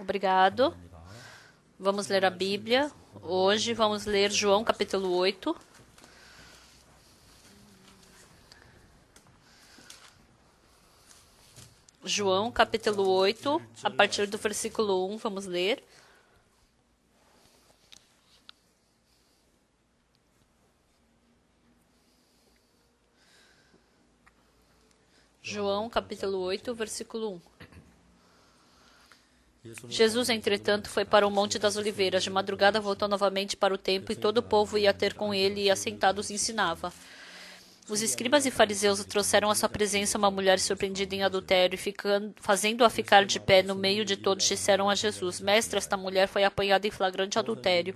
Obrigado. Vamos ler a Bíblia. Hoje vamos ler João capítulo 8. João capítulo 8, a partir do versículo 1, vamos ler. João capítulo 8, versículo 1. Jesus, entretanto, foi para o Monte das Oliveiras. De madrugada voltou novamente para o templo e todo o povo ia ter com ele e, assentados, ensinava. Os escribas e fariseus trouxeram à sua presença uma mulher surpreendida em adultério e, fazendo-a ficar de pé no meio de todos, disseram a Jesus: Mestre, esta mulher foi apanhada em flagrante adultério.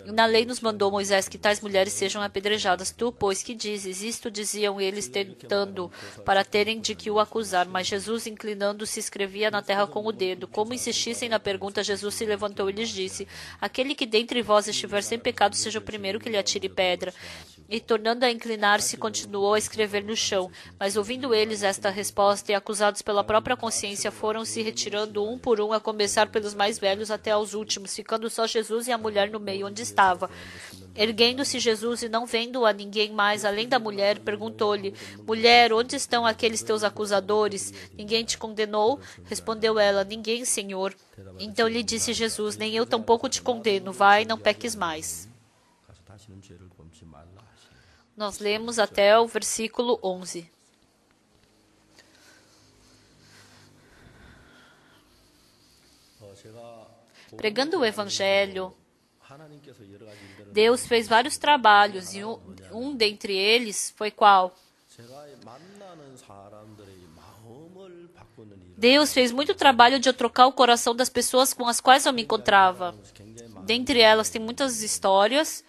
Na lei nos mandou Moisés que tais mulheres sejam apedrejadas. Tu, pois, que dizes? Isto diziam eles, tentando, para terem de que o acusar. Mas Jesus, inclinando-se, escrevia na terra com o dedo. Como insistissem na pergunta, Jesus se levantou e lhes disse: Aquele que dentre vós estiver sem pecado, seja o primeiro que lhe atire pedra. E, tornando a inclinar-se, continuou a escrever no chão. Mas, ouvindo eles esta resposta e acusados pela própria consciência, foram se retirando um por um, a começar pelos mais velhos até aos últimos, ficando só Jesus e a mulher no meio onde estava. Erguendo-se Jesus e não vendo a ninguém mais além da mulher, perguntou-lhe: Mulher, onde estão aqueles teus acusadores? Ninguém te condenou? Respondeu ela: Ninguém, Senhor. Então lhe disse Jesus: Nem eu tampouco te condeno. Vai, não peques mais. Nós lemos até o versículo 11. Pregando o Evangelho, Deus fez vários trabalhos e um dentre eles foi qual? Deus fez muito trabalho de eu trocar o coração das pessoas com as quais eu me encontrava. Dentre elas tem muitas histórias.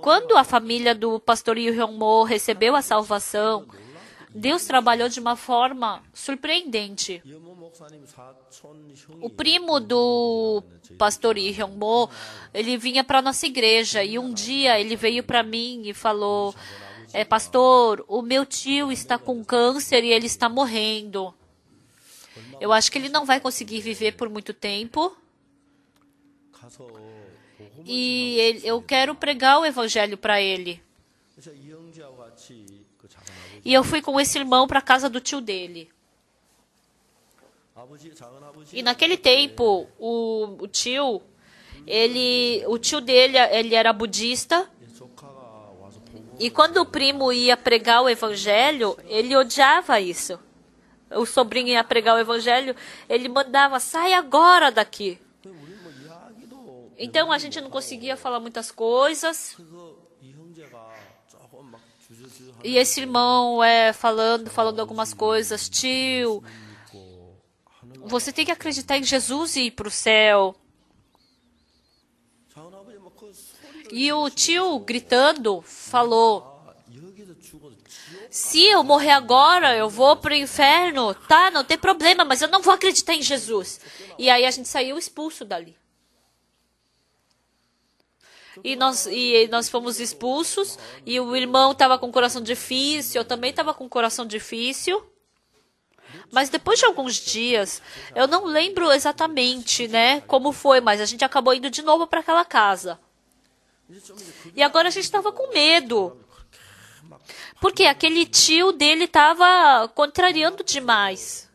Quando a família do pastor Lee Hyung-mo recebeu a salvação, Deus trabalhou de uma forma surpreendente. O primo do pastor Lee Hyung-mo, ele vinha para a nossa igreja e um dia ele veio para mim e falou: Pastor, o meu tio está com câncer e ele está morrendo. Eu acho que ele não vai conseguir viver por muito tempo. E eu quero pregar o evangelho para ele. E eu fui com esse irmão para a casa do tio dele. E naquele tempo, o tio dele, ele era budista. E quando o primo ia pregar o evangelho, ele odiava isso. O sobrinho ia pregar o evangelho, ele mandava: sai agora daqui. Então a gente não conseguia falar muitas coisas. E esse irmão falando algumas coisas: tio, você tem que acreditar em Jesus e ir para o céu. E o tio, gritando, falou: se eu morrer agora, eu vou para o inferno. Tá, não tem problema, mas eu não vou acreditar em Jesus. E aí a gente saiu expulso dali. E nós fomos expulsos, e o irmão estava com o coração difícil, eu também estava com o coração difícil. Mas depois de alguns dias, eu não lembro exatamente, como foi, mas a gente acabou indo de novo para aquela casa. E agora a gente estava com medo. Porque aquele tio dele estava contrariando demais.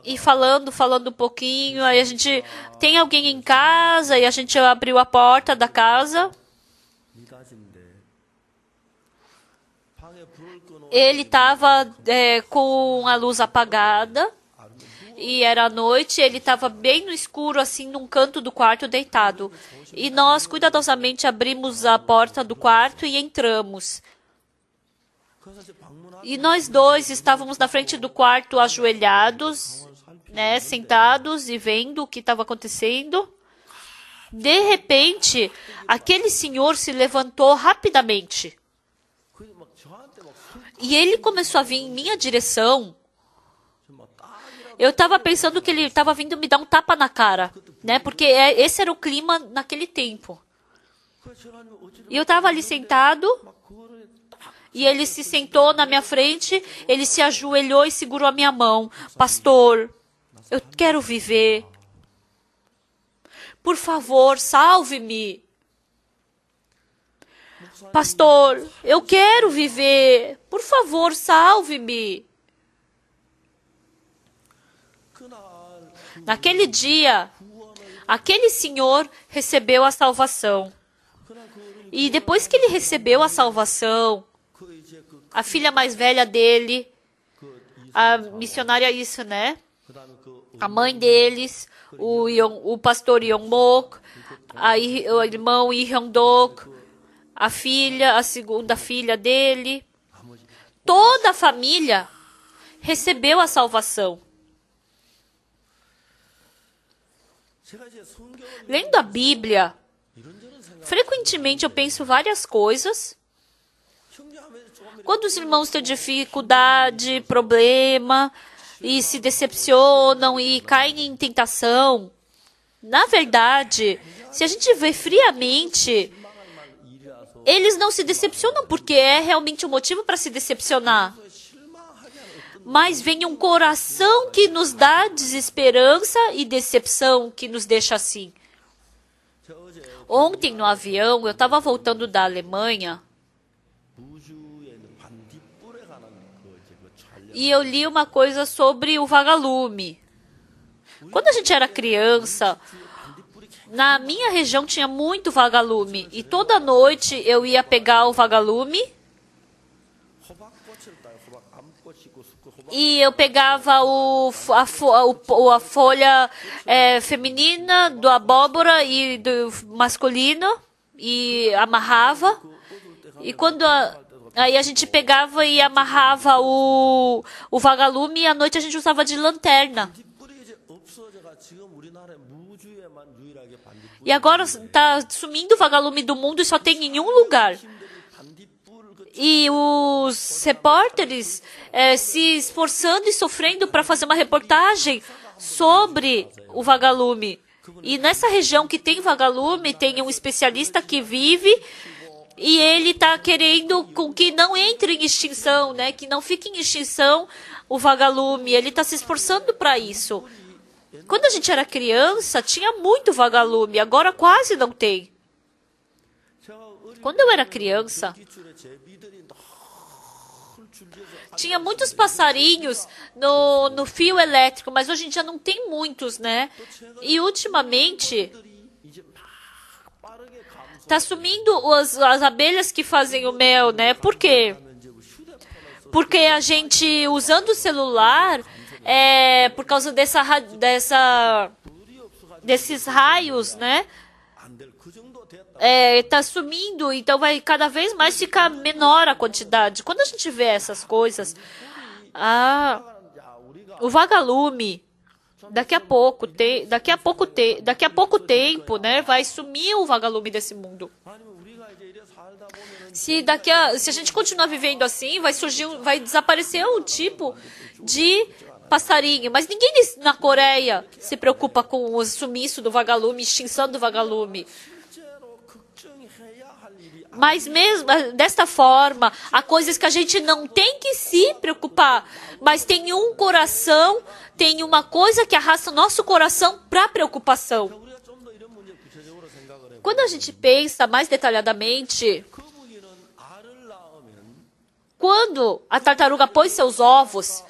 E falando um pouquinho, aí a gente tem alguém em casa e a gente abriu a porta da casa. Ele estava com a luz apagada e era noite, ele estava bem no escuro, assim, num canto do quarto, deitado. E nós, cuidadosamente, abrimos a porta do quarto e entramos. E nós dois estávamos na frente do quarto, ajoelhados, sentados e vendo o que estava acontecendo. De repente, aquele senhor se levantou rapidamente. E ele começou a vir em minha direção. Eu estava pensando que ele estava vindo me dar um tapa na cara, porque esse era o clima naquele tempo. E eu estava ali sentado. E ele se sentou na minha frente, ele se ajoelhou e segurou a minha mão. Pastor, eu quero viver. Por favor, salve-me. Pastor, eu quero viver. Por favor, salve-me. Naquele dia, aquele senhor recebeu a salvação. E depois que ele recebeu a salvação, a filha mais velha dele, a missionária isso, né? A mãe deles, o pastor Yongmok, o irmão Hyungdok, a segunda filha dele, toda a família recebeu a salvação. Lendo a Bíblia, frequentemente eu penso várias coisas. Quando os irmãos têm dificuldade, problema, e se decepcionam e caem em tentação, na verdade, se a gente vê friamente, eles não se decepcionam porque é realmente um motivo para se decepcionar. Mas vem um coração que nos dá desesperança e decepção que nos deixa assim. Ontem no avião, eu estava voltando da Alemanha e eu li uma coisa sobre o vagalume. Quando a gente era criança, na minha região tinha muito vagalume e toda noite eu ia pegar o vagalume e eu pegava a folha feminina do abóbora e do masculino e amarrava. E quando aí a gente pegava e amarrava o vagalume e à noite a gente usava de lanterna. E agora está sumindo o vagalume do mundo e só tem em um lugar. E os repórteres se esforçando e sofrendo para fazer uma reportagem sobre o vagalume. E nessa região que tem vagalume, tem um especialista que vive e ele está querendo com que não entre em extinção, né? Que não fique em extinção o vagalume. Ele está se esforçando para isso. Quando a gente era criança, tinha muito vagalume, agora quase não tem. Quando eu era criança, tinha muitos passarinhos no fio elétrico, mas hoje em dia não tem muitos, né? E ultimamente está sumindo as abelhas que fazem o mel, né? Por quê? Porque a gente, usando o celular, por causa desses raios, né? Está sumindo, então vai cada vez mais ficar menor a quantidade. Quando a gente vê essas coisas, o vagalume, daqui a pouco tempo, né, vai sumir o vagalume desse mundo. Se a gente continuar vivendo assim, vai desaparecer um tipo de passarinho. Mas ninguém na Coreia se preocupa com o sumiço do vagalume, extinção do vagalume. Mas mesmo desta forma, há coisas que a gente não tem que se preocupar, mas tem um coração, tem uma coisa que arrasta o nosso coração para preocupação. Quando a gente pensa mais detalhadamente, quando a tartaruga põe seus ovos,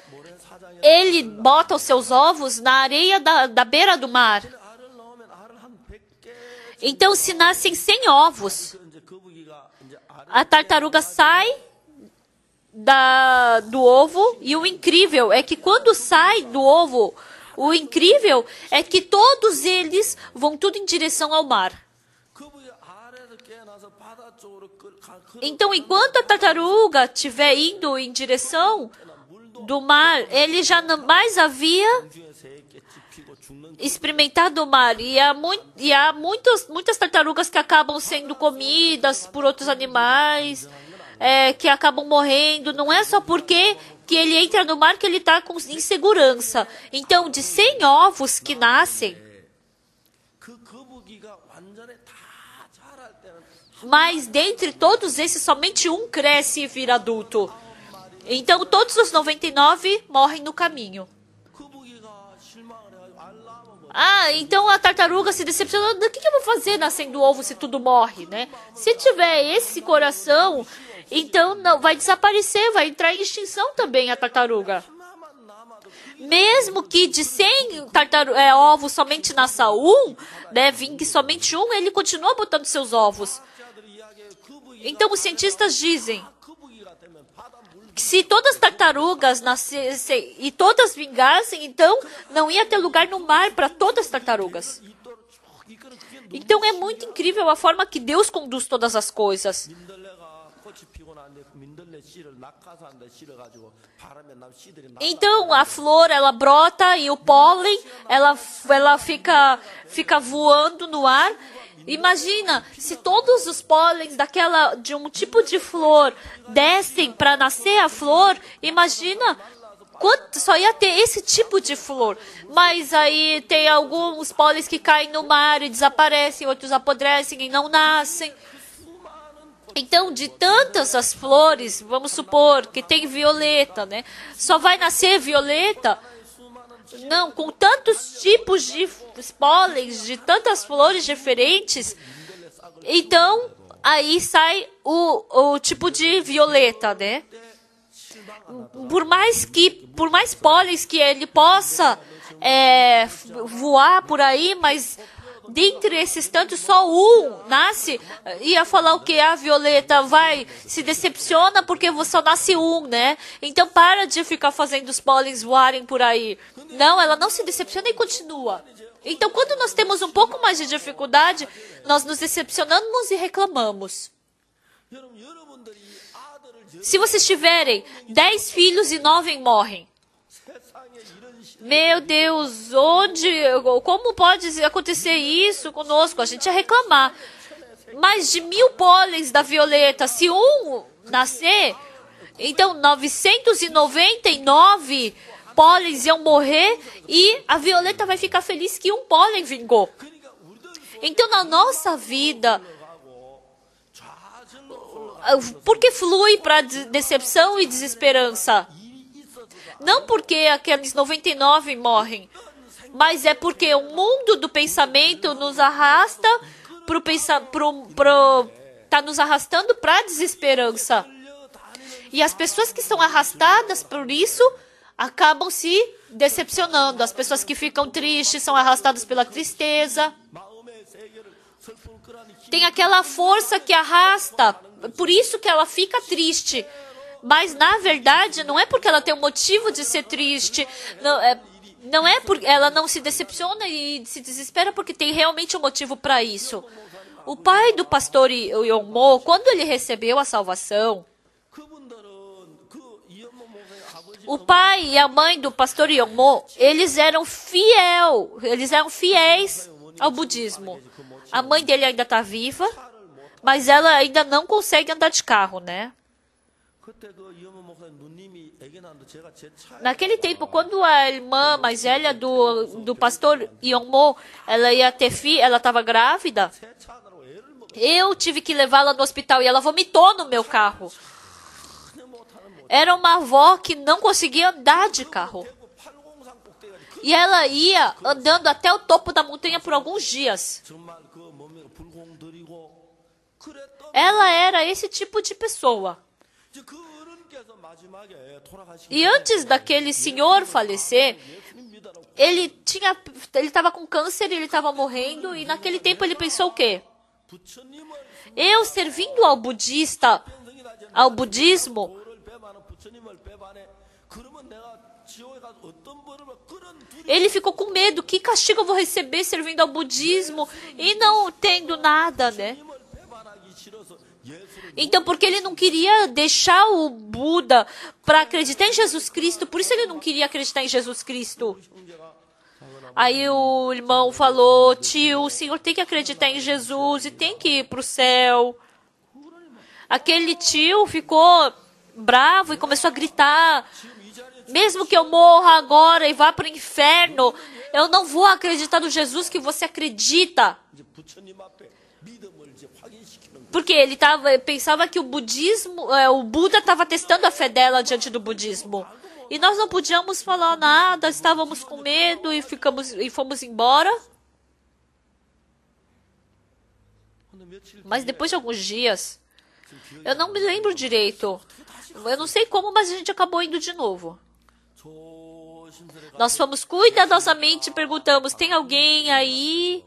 ele bota os seus ovos na areia da beira do mar. Então, se nascem 100 ovos, a tartaruga sai do ovo e o incrível é que quando sai do ovo, o incrível é que todos eles vão tudo em direção ao mar. Então, enquanto a tartaruga estiver indo em direção do mar, ele já não mais havia experimentado o mar. E há muitas tartarugas que acabam sendo comidas por outros animais, que acabam morrendo. Não é só porque que ele entra no mar que ele está com insegurança. Então, de 100 ovos que nascem, Mas dentre todos esses, somente um cresce e vira adulto. Então todos os 99 morrem no caminho. Então a tartaruga se decepcionou. O que eu vou fazer nascendo ovo se tudo morre, né? Se tiver esse coração, então não vai desaparecer, vai entrar em extinção também a tartaruga. Mesmo que de 100 ovos somente nasça um, né, vingue somente um, ele continua botando seus ovos. Então os cientistas dizem que se todas as tartarugas nascessem e todas vingassem, então não ia ter lugar no mar para todas as tartarugas. Então é muito incrível a forma que Deus conduz todas as coisas. Então a flor, ela brota e o pólen, ela fica voando no ar. Imagina, se todos os pólens de um tipo de flor descem para nascer a flor, imagina quanto só ia ter esse tipo de flor. Mas aí tem alguns pólens que caem no mar e desaparecem, outros apodrecem e não nascem. Então, de tantas as flores, vamos supor que tem violeta, né? Só vai nascer violeta? Não, com tantos tipos de pólens, de tantas flores diferentes, então aí sai o tipo de violeta, né? Por mais pólens que ele possa voar por aí, mas dentre esses tantos, só um nasce, ia falar o que? A violeta se decepciona porque só nasce um, né? Então para de ficar fazendo os pólens voarem por aí. Não, ela não se decepciona e continua. Então quando nós temos um pouco mais de dificuldade, nós nos decepcionamos e reclamamos. Se vocês tiverem 10 filhos e 9 morrem, meu Deus, como pode acontecer isso conosco? A gente ia reclamar. Mais de 1000 pólens da violeta, se um nascer, então 999 pólens iam morrer e a violeta vai ficar feliz que um pólen vingou. Então na nossa vida, por que flui para decepção e desesperança? Não porque aqueles 99 morrem, mas é porque o mundo do pensamento nos arrasta tá nos arrastando para a desesperança. E as pessoas que são arrastadas por isso acabam se decepcionando. As pessoas que ficam tristes são arrastadas pela tristeza. Tem aquela força que arrasta, por isso que ela fica triste. Mas, na verdade, não é porque ela tem um motivo de ser triste, não é porque ela não se decepciona e se desespera porque tem realmente um motivo para isso. O pai do pastor Yongmo, quando ele recebeu a salvação, o pai e a mãe do pastor Yongmo, eles eram fiéis ao budismo. A mãe dele ainda está viva, mas ela ainda não consegue andar de carro, né? Naquele tempo, quando a irmã mais velha do pastor Yongmo, ela ia ter ela estava grávida, eu tive que levá-la no hospital e ela vomitou no meu carro. Era uma avó que não conseguia andar de carro. E ela ia andando até o topo da montanha por alguns dias. Ela era esse tipo de pessoa. E antes daquele senhor falecer, ele estava com câncer, ele estava morrendo, e naquele tempo ele pensou o quê? Eu servindo ao budismo, ele ficou com medo, que castigo eu vou receber servindo ao budismo e não tendo nada, né? Então, porque ele não queria deixar o Buda para acreditar em Jesus Cristo, por isso ele não queria acreditar em Jesus Cristo. Aí o irmão falou, tio, o senhor tem que acreditar em Jesus e tem que ir para o céu. Aquele tio ficou bravo e começou a gritar, mesmo que eu morra agora e vá para o inferno, eu não vou acreditar no Jesus que você acredita. Porque ele pensava que o Buda estava testando a fé dela diante do budismo. E nós não podíamos falar nada, estávamos com medo e fomos embora. Mas depois de alguns dias, eu não me lembro direito. Eu não sei como, mas a gente acabou indo de novo. Nós fomos cuidadosamente, perguntamos, tem alguém aí?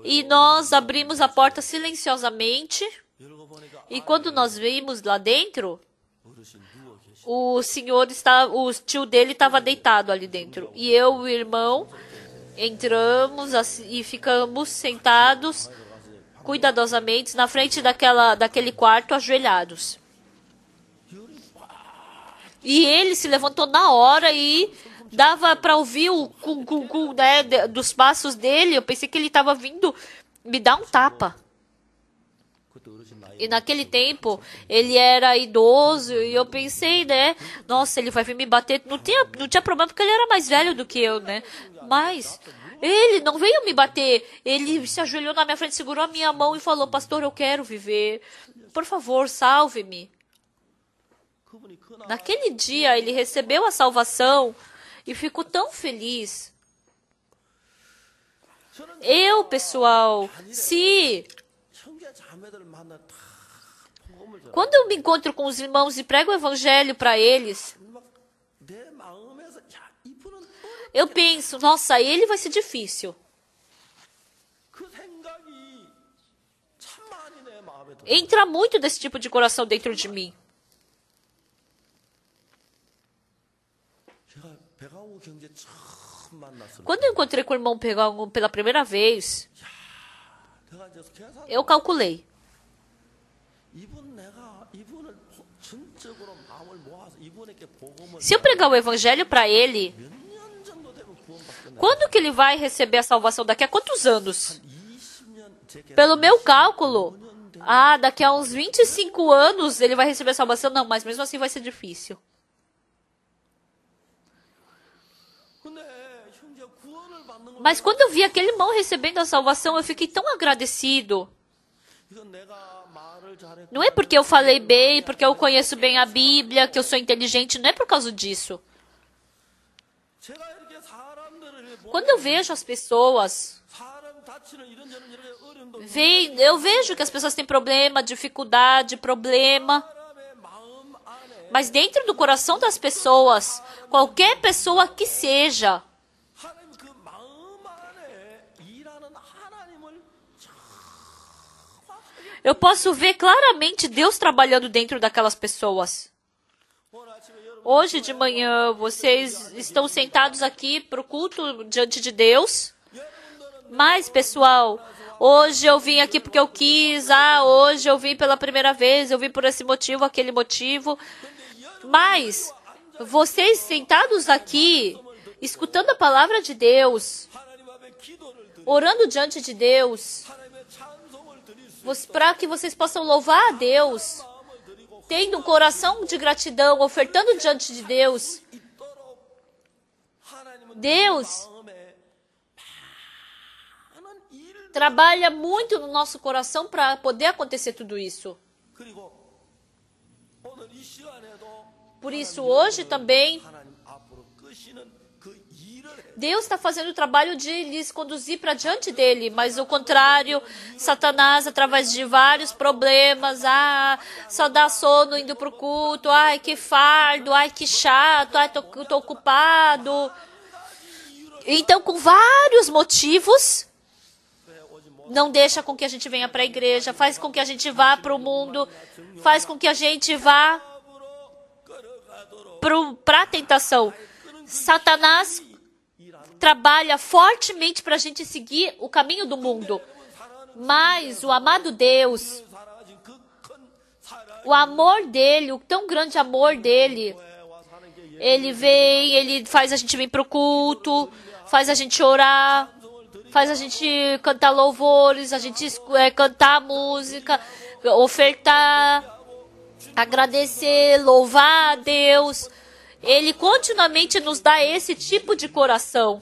E nós abrimos a porta silenciosamente. E quando nós vimos lá dentro, o tio dele estava deitado ali dentro. E eu e o irmão entramos e ficamos sentados cuidadosamente na frente daquele quarto, ajoelhados. E ele se levantou na hora e dava para ouvir o cum, né, dos passos dele. Eu pensei que ele estava vindo me dar um tapa. E naquele tempo, ele era idoso e eu pensei, né? Nossa, ele vai vir me bater. Não tinha problema porque ele era mais velho do que eu, né? Mas ele não veio me bater. Ele se ajoelhou na minha frente, segurou a minha mão e falou, pastor, eu quero viver. Por favor, salve-me. Naquele dia, ele recebeu a salvação e ficou tão feliz. Pessoal, quando eu me encontro com os irmãos e prego o evangelho para eles, eu penso, nossa, ele vai ser difícil. Entra muito desse tipo de coração dentro de mim. Quando eu encontrei com o irmão pela primeira vez, eu calculei. Se eu pregar o evangelho para ele, quando que ele vai receber a salvação? Daqui a quantos anos? Pelo meu cálculo, daqui a uns 25 anos ele vai receber a salvação. Não, mas mesmo assim vai ser difícil. Mas quando eu vi aquele irmão recebendo a salvação, eu fiquei tão agradecido. Não é porque eu falei bem, porque eu conheço bem a Bíblia, que eu sou inteligente, não é por causa disso. Quando eu vejo as pessoas, eu vejo que as pessoas têm problema, dificuldade, problema. Mas dentro do coração das pessoas, qualquer pessoa que seja, eu posso ver claramente Deus trabalhando dentro daquelas pessoas. Hoje de manhã, vocês estão sentados aqui para o culto diante de Deus. Mas, pessoal, hoje eu vim aqui porque eu quis. Hoje eu vim pela primeira vez. Eu vim por esse motivo, aquele motivo. Mas, vocês sentados aqui, escutando a palavra de Deus, orando diante de Deus, para que vocês possam louvar a Deus, tendo um coração de gratidão, ofertando diante de Deus. Deus trabalha muito no nosso coração para poder acontecer tudo isso. Por isso, hoje também, Deus está fazendo o trabalho de lhes conduzir para diante dele, mas o contrário, Satanás, através de vários problemas, só dá sono indo para o culto, que fardo, que chato, tô ocupado. Então, com vários motivos, não deixa com que a gente venha para a igreja, faz com que a gente vá para o mundo, faz com que a gente vá para a tentação. Satanás trabalha fortemente para a gente seguir o caminho do mundo. Mas o amado Deus, o amor dele, o tão grande amor dele, ele vem, ele faz a gente vir para o culto, faz a gente orar, faz a gente cantar louvores, a gente cantar música, ofertar, agradecer, louvar a Deus. Ele continuamente nos dá esse tipo de coração.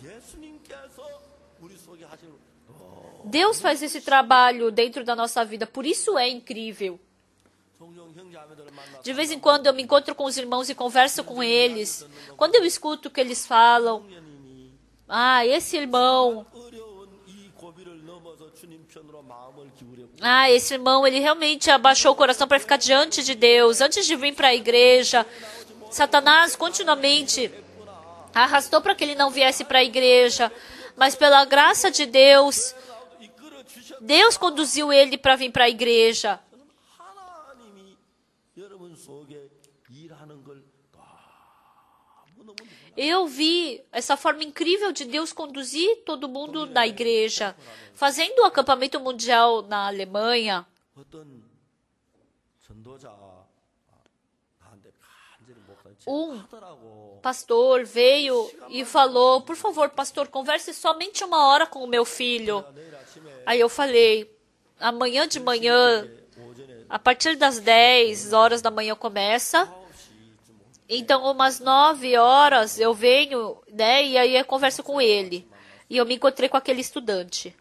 Deus faz esse trabalho dentro da nossa vida, por isso é incrível. De vez em quando eu me encontro com os irmãos e converso com eles. Quando eu escuto o que eles falam, esse irmão, ele realmente abaixou o coração para ficar diante de Deus, antes de vir para a igreja. Satanás continuamente arrastou para que ele não viesse para a igreja, mas pela graça de Deus, Deus conduziu ele para vir para a igreja. Eu vi essa forma incrível de Deus conduzir todo mundo na igreja. Fazendo o acampamento mundial na Alemanha, um pastor veio e falou: por favor, pastor, converse somente 1 hora com o meu filho. Aí eu falei: amanhã de manhã, a partir das 10 horas da manhã começa. Então, umas 9 horas eu venho, né? E aí eu converso com ele. E eu me encontrei com aquele estudante.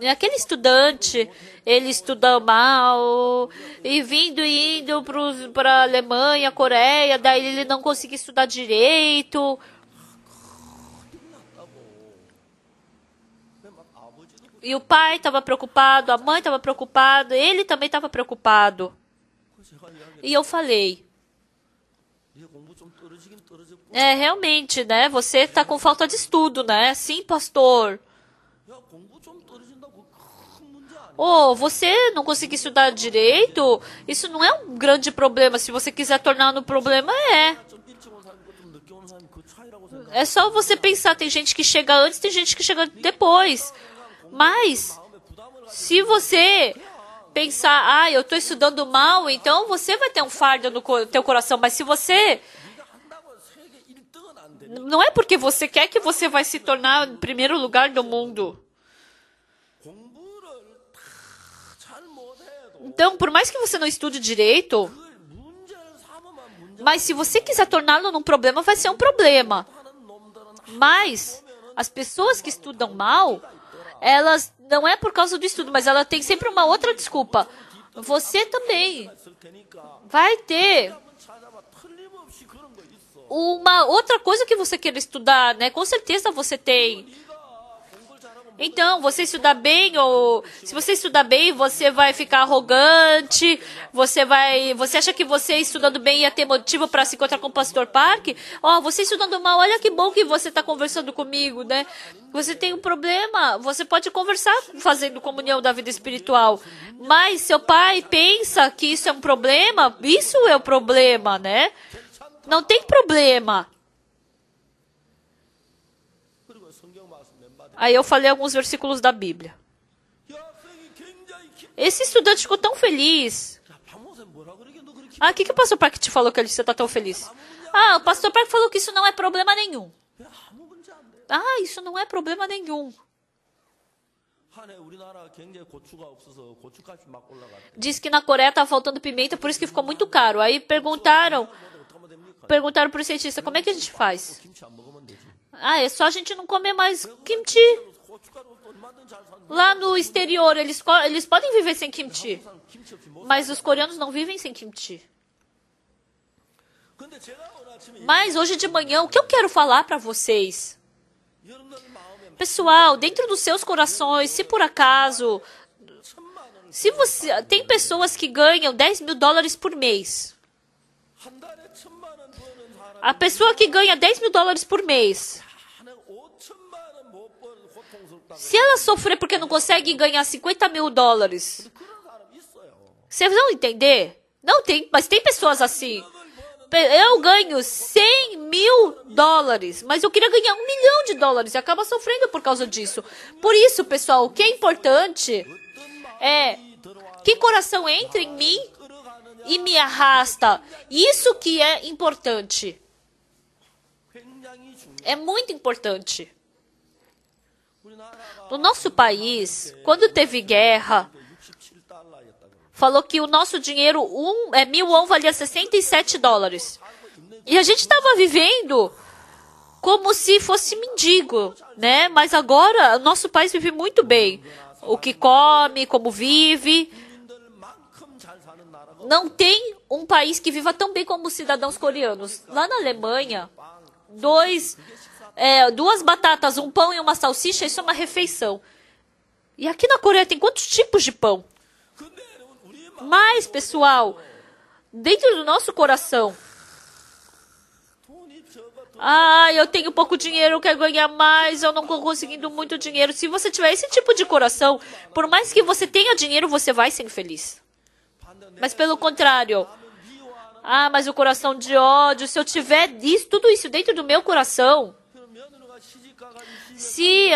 E aquele estudante, ele estuda mal, e indo para a Alemanha, Coreia, daí ele não conseguia estudar direito. E o pai estava preocupado, a mãe estava preocupada, ele também estava preocupado. E eu falei: realmente, né? Você está com falta de estudo, né? Sim, pastor. Você não conseguir estudar direito, isso não é um grande problema. Se você quiser tornar um problema, é só você pensar, tem gente que chega antes, tem gente que chega depois. Mas, se você pensar, eu estou estudando mal, então você vai ter um fardo no teu coração. Mas se você... Não é porque você quer que você vai se tornar o primeiro lugar do mundo. Então, por mais que você não estude direito, mas se você quiser torná-lo num problema, vai ser um problema. Mas as pessoas que estudam mal, elas não é por causa do estudo, mas ela tem sempre uma outra desculpa. Você também vai ter uma outra coisa que você queira estudar, né? Com certeza você tem. Então, você estudar bem, ou se você estudar bem, você vai ficar arrogante, você acha que você estudando bem ia ter motivo para se encontrar com o pastor Park? Você estudando mal, olha que bom que você está conversando comigo, né? Você tem um problema, você pode conversar fazendo comunhão da vida espiritual, mas seu pai pensa que isso é um problema, isso é o problema, né? Não tem problema. Aí eu falei alguns versículos da Bíblia. Esse estudante ficou tão feliz. O que o pastor Park te falou que você está tão feliz? O pastor Park falou que isso não é problema nenhum. Isso não é problema nenhum. Diz que na Coreia está faltando pimenta, por isso que ficou muito caro. Aí perguntaram para o cientista, como é que a gente faz? É só a gente não comer mais kimchi. Lá no exterior, eles podem viver sem kimchi. Mas os coreanos não vivem sem kimchi. Mas hoje de manhã, o que eu quero falar para vocês? Pessoal, dentro dos seus corações, se por acaso... Tem pessoas que ganham $10.000 por mês. A pessoa que ganha $10.000 por mês... Se ela sofrer porque não consegue ganhar $50.000, vocês vão entender? Não tem, mas tem pessoas assim. Eu ganho $100.000, mas eu queria ganhar $1 milhão e acaba sofrendo por causa disso. Por isso, pessoal, o que é importante é que coração entra em mim e me arrasta. Isso que é importante. É muito importante. No nosso país, quando teve guerra, falou que o nosso dinheiro, 1.000 won valia $67. E a gente estava vivendo como se fosse mendigo, né? Mas agora o nosso país vive muito bem. O que come, como vive. Não tem um país que viva tão bem como os cidadãos coreanos. Lá na Alemanha, duas batatas, um pão e uma salsicha, isso é uma refeição. E aqui na Coreia tem quantos tipos de pão? Mas, pessoal, dentro do nosso coração, eu tenho pouco dinheiro, eu quero ganhar mais, eu não estou conseguindo muito dinheiro. Se você tiver esse tipo de coração, por mais que você tenha dinheiro, você vai ser infeliz. Mas pelo contrário, mas o coração de ódio, se eu tiver tudo isso dentro do meu coração, se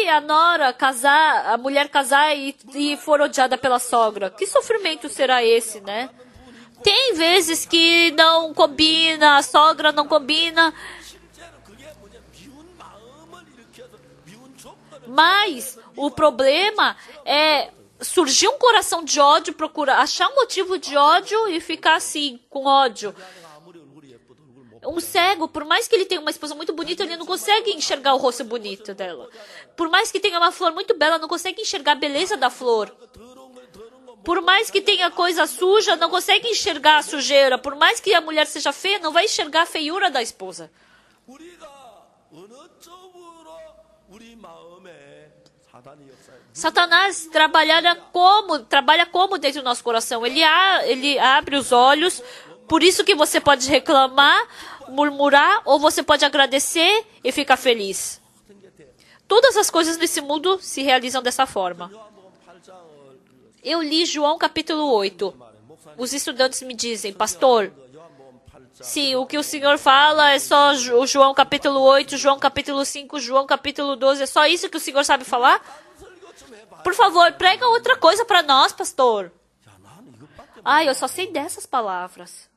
a nora casar, a mulher casar e for odiada pela sogra, que sofrimento será esse, né? Tem vezes que não combina, a sogra não combina. Mas o problema é surgir um coração de ódio, procurar achar um motivo de ódio e ficar assim, com ódio. Um cego, por mais que ele tenha uma esposa muito bonita, ele não consegue enxergar o rosto bonito dela. Por mais que tenha uma flor muito bela, não consegue enxergar a beleza da flor. Por mais que tenha coisa suja, não consegue enxergar a sujeira. Por mais que a mulher seja feia, não vai enxergar a feiura da esposa. Satanás trabalha como dentro do nosso coração. Ele abre os olhos. Por isso que você pode reclamar, murmurar, ou você pode agradecer e ficar feliz. Todas as coisas nesse mundo se realizam dessa forma. Eu li João capítulo 8. Os estudantes me dizem, pastor, sim, o que o senhor fala é só o João capítulo 8, João capítulo 5, João capítulo 12, é só isso que o senhor sabe falar? Por favor, prega outra coisa para nós, pastor. Eu só sei dessas palavras.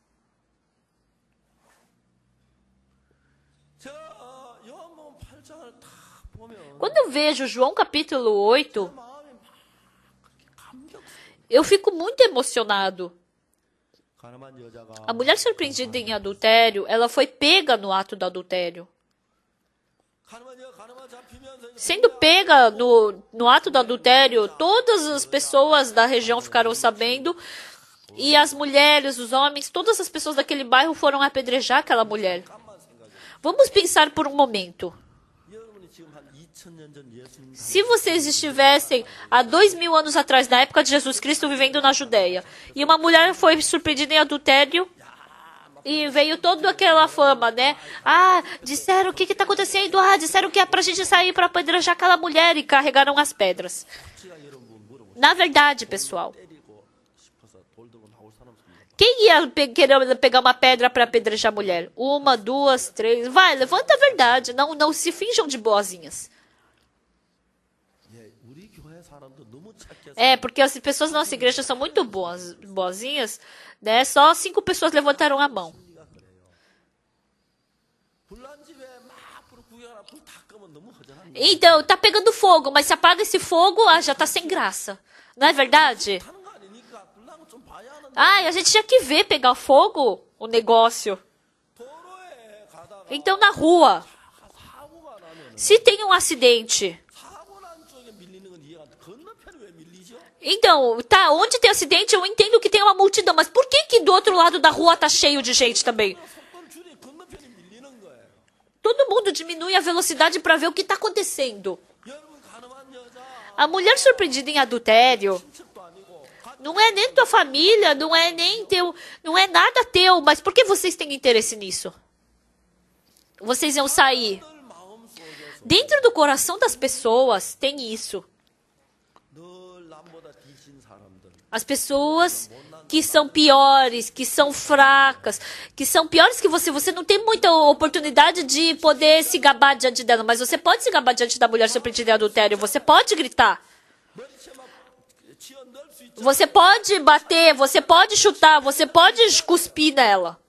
Quando eu vejo João capítulo 8, eu fico muito emocionado. A mulher surpreendida em adultério, ela foi pega no ato do adultério. Sendo pega no ato do adultério, todas as pessoas da região ficaram sabendo, e as mulheres, os homens, todas as pessoas daquele bairro foram apedrejar aquela mulher. Vamos pensar por um momento. Se vocês estivessem há 2000 anos atrás, na época de Jesus Cristo, vivendo na Judéia, e uma mulher foi surpreendida em adultério, e veio toda aquela fama, né? Disseram o que está acontecendo? Disseram que é pra gente sair para apedrejar aquela mulher, e carregaram as pedras. Na verdade, pessoal, quem ia querer pegar uma pedra para apedrejar a mulher? 1, 2, 3. Vai, levanta a verdade. Não se finjam de boazinhas. Porque as pessoas da nossa igreja são muito boazinhas, né? Só 5 pessoas levantaram a mão. Então, tá pegando fogo, mas se apaga esse fogo, já tá sem graça. Não é verdade? A gente tinha que ver pegar fogo, o negócio. Então, na rua, se tem um acidente, então, onde tem acidente, eu entendo que tem uma multidão, mas por que do outro lado da rua tá cheio de gente também? Todo mundo diminui a velocidade para ver o que está acontecendo. A mulher surpreendida em adultério não é nem tua família, não é nem teu, não é nada teu, mas por que vocês têm interesse nisso? Vocês iam sair. Dentro do coração das pessoas tem isso. As pessoas que são piores, que são fracas, que são piores que você não tem muita oportunidade de poder se gabar diante dela, mas você pode se gabar diante da mulher surpreendida em adultério, você pode gritar. Você pode bater, você pode chutar, você pode cuspir nela.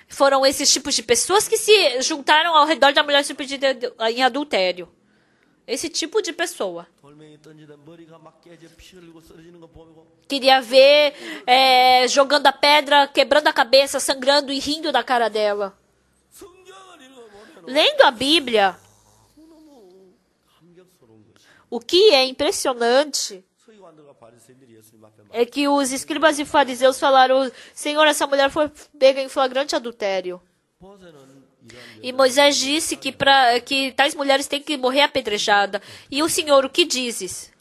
Foram esses tipos de pessoas que se juntaram ao redor da mulher surpreendida em adultério. Esse tipo de pessoa. Queria ver jogando a pedra, quebrando a cabeça, sangrando e rindo da cara dela. Lendo a Bíblia, o que é impressionante é que os escribas e fariseus falaram: Senhor, essa mulher foi pega em flagrante adultério. E Moisés disse que tais mulheres têm que morrer apedrejada. E o Senhor, o que dizes?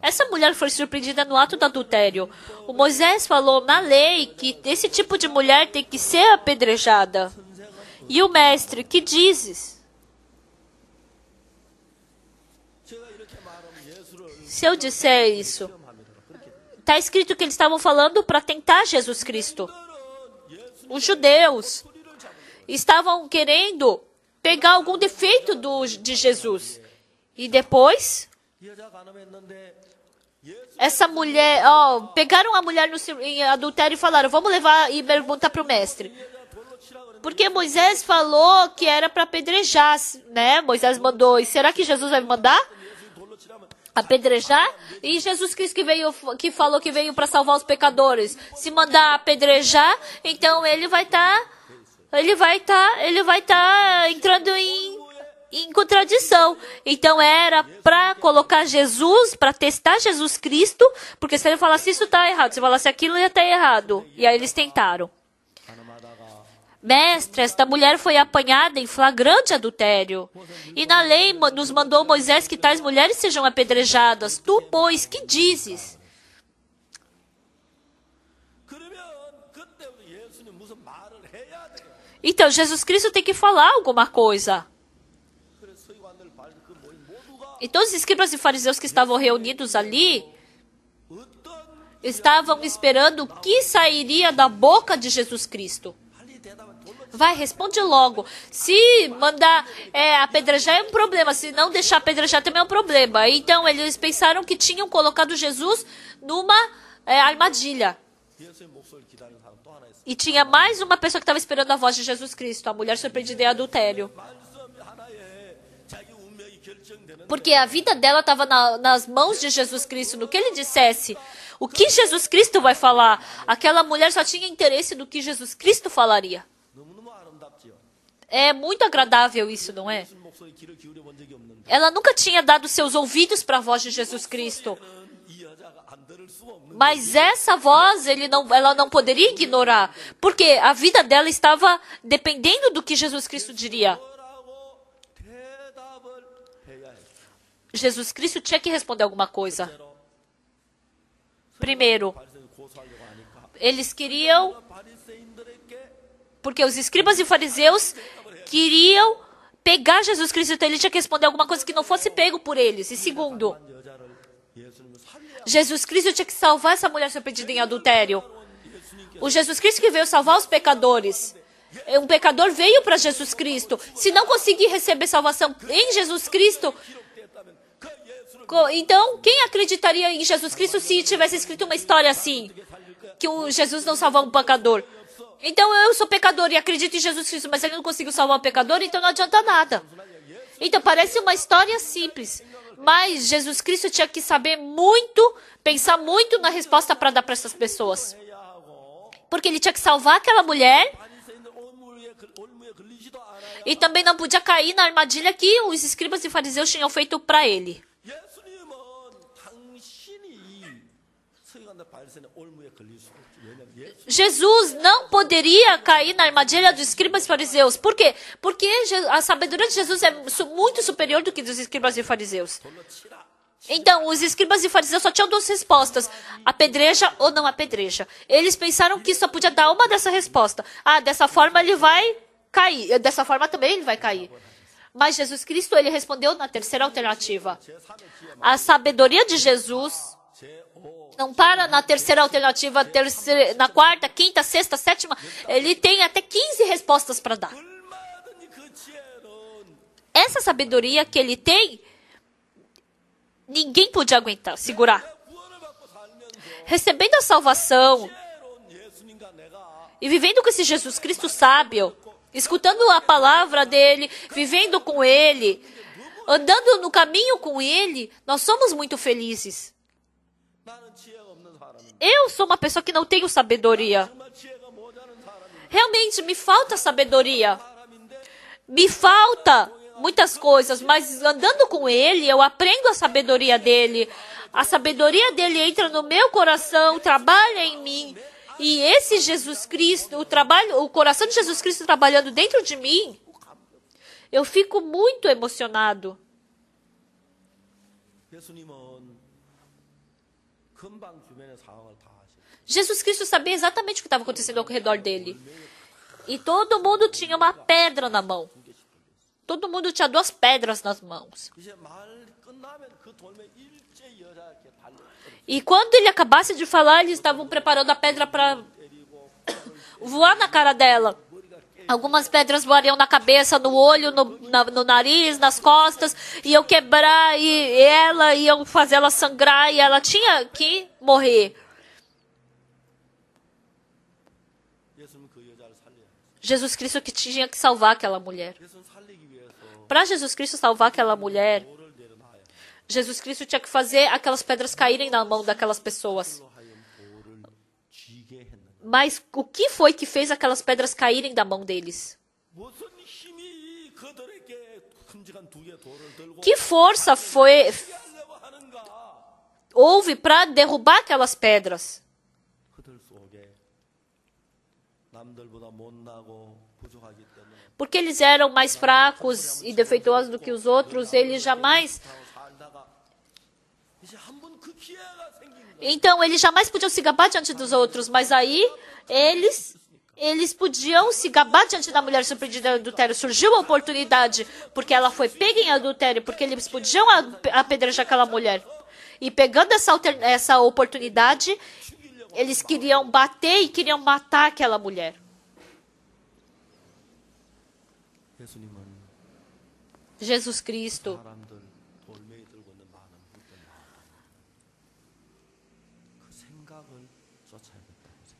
Essa mulher foi surpreendida no ato do adultério. O Moisés falou na lei que esse tipo de mulher tem que ser apedrejada. E o mestre, que dizes? Se eu disser isso, está escrito que eles estavam falando para tentar Jesus Cristo. Os judeus estavam querendo pegar algum defeito de Jesus. E depois, essa mulher, pegaram a mulher em adultério e falaram: vamos levar e perguntar para o mestre. Porque Moisés falou que era para apedrejar, né? Moisés mandou. E será que Jesus vai mandar apedrejar? E Jesus Cristo que falou que veio para salvar os pecadores. Se mandar apedrejar, então ele vai estar entrando em contradição. Então era para colocar Jesus, para testar Jesus Cristo, porque se ele falasse isso está errado, se falasse aquilo ia estar errado. E aí eles tentaram. Mestre, esta mulher foi apanhada em flagrante adultério. E na lei nos mandou Moisés que tais mulheres sejam apedrejadas. Tu, pois, que dizes? Então, Jesus Cristo tem que falar alguma coisa. Então, os escribas e fariseus que estavam reunidos ali estavam esperando o que sairia da boca de Jesus Cristo. Vai, responde logo. Se mandar apedrejar é um problema. Se não deixar apedrejar também é um problema. Então, eles pensaram que tinham colocado Jesus numa armadilha. E tinha mais uma pessoa que estava esperando a voz de Jesus Cristo. A mulher surpreendida em adultério. Porque a vida dela estava nas mãos de Jesus Cristo. No que ele dissesse, o que Jesus Cristo vai falar. Aquela mulher só tinha interesse no que Jesus Cristo falaria. É muito agradável isso, não é? Ela nunca tinha dado seus ouvidos para a voz de Jesus Cristo. Mas essa voz ela não poderia ignorar. Porque a vida dela estava dependendo do que Jesus Cristo diria. Jesus Cristo tinha que responder alguma coisa. Primeiro, eles queriam... Porque os escribas e fariseus queriam pegar Jesus Cristo, então ele tinha que responder alguma coisa que não fosse pego por eles. E segundo, Jesus Cristo tinha que salvar essa mulher surpreendida em adultério. O Jesus Cristo que veio salvar os pecadores. Um pecador veio para Jesus Cristo. Se não conseguir receber salvação em Jesus Cristo, então quem acreditaria em Jesus Cristo se tivesse escrito uma história assim? Que Jesus não salvou um pecador. Então eu sou pecador e acredito em Jesus Cristo, mas ele não conseguiu salvar o pecador, então não adianta nada. Então parece uma história simples, mas Jesus Cristo tinha que saber muito, pensar muito na resposta para dar para essas pessoas. Porque ele tinha que salvar aquela mulher e também não podia cair na armadilha que os escribas e fariseus tinham feito para ele. Jesus não poderia cair na armadilha dos escribas e fariseus. Por quê? Porque a sabedoria de Jesus é muito superior do que dos escribas e fariseus. Então, os escribas e fariseus só tinham duas respostas: apedreja ou não apedreja. Eles pensaram que só podia dar uma dessa resposta. Dessa forma ele vai cair. Dessa forma também ele vai cair. Mas Jesus Cristo, ele respondeu na terceira alternativa. A sabedoria de Jesus não para na terceira alternativa, na quarta, quinta, sexta, sétima. Ele tem até 15 respostas para dar. Essa sabedoria que ele tem, ninguém podia aguentar, segurar. Recebendo a salvação e vivendo com esse Jesus Cristo sábio, escutando a palavra dele, vivendo com ele, andando no caminho com ele, nós somos muito felizes. Eu sou uma pessoa que não tenho sabedoria. Realmente me falta sabedoria. Me falta muitas coisas, mas andando com ele, eu aprendo a sabedoria dele. A sabedoria dele entra no meu coração, trabalha em mim. E esse Jesus Cristo, o coração de Jesus Cristo trabalhando dentro de mim, eu fico muito emocionado. Jesus Cristo sabia exatamente o que estava acontecendo ao redor dele. E todo mundo tinha uma pedra na mão. Todo mundo tinha 2 pedras nas mãos. E quando ele acabasse de falar, eles estavam preparando a pedra para voar na cara dela. Algumas pedras voariam na cabeça, no olho, no nariz, nas costas, iam quebrar e iam fazer ela sangrar e ela tinha que morrer. Jesus Cristo que tinha que salvar aquela mulher. Para Jesus Cristo salvar aquela mulher, Jesus Cristo tinha que fazer aquelas pedras caírem na mão daquelas pessoas. Mas o que foi que fez aquelas pedras caírem da mão deles? Que força houve para derrubar aquelas pedras? Porque eles eram mais fracos e defeituosos do que os outros, eles jamais... Então, eles jamais podiam se gabar diante dos outros, mas aí eles podiam se gabar diante da mulher surpreendida em adultério. Surgiu a oportunidade, porque ela foi pega em adultério, porque eles podiam apedrejar aquela mulher. E pegando essa oportunidade, eles queriam bater e queriam matar aquela mulher.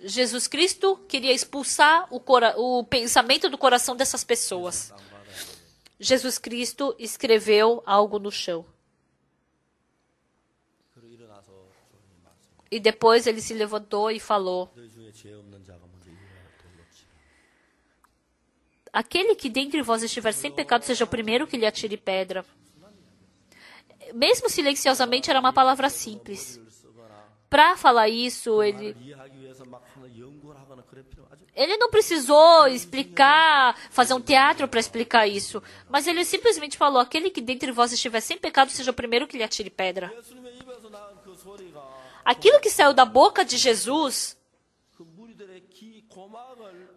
Jesus Cristo queria expulsar o pensamento do coração dessas pessoas. Jesus Cristo escreveu algo no chão. E depois ele se levantou e falou: aquele que dentre vós estiver sem pecado, seja o primeiro que lhe atire pedra. Mesmo silenciosamente, era uma palavra simples. Para falar isso, ele não precisou explicar, fazer um teatro para explicar isso. Mas ele simplesmente falou: aquele que dentre vós estiver sem pecado, seja o primeiro que lhe atire pedra. Aquilo que saiu da boca de Jesus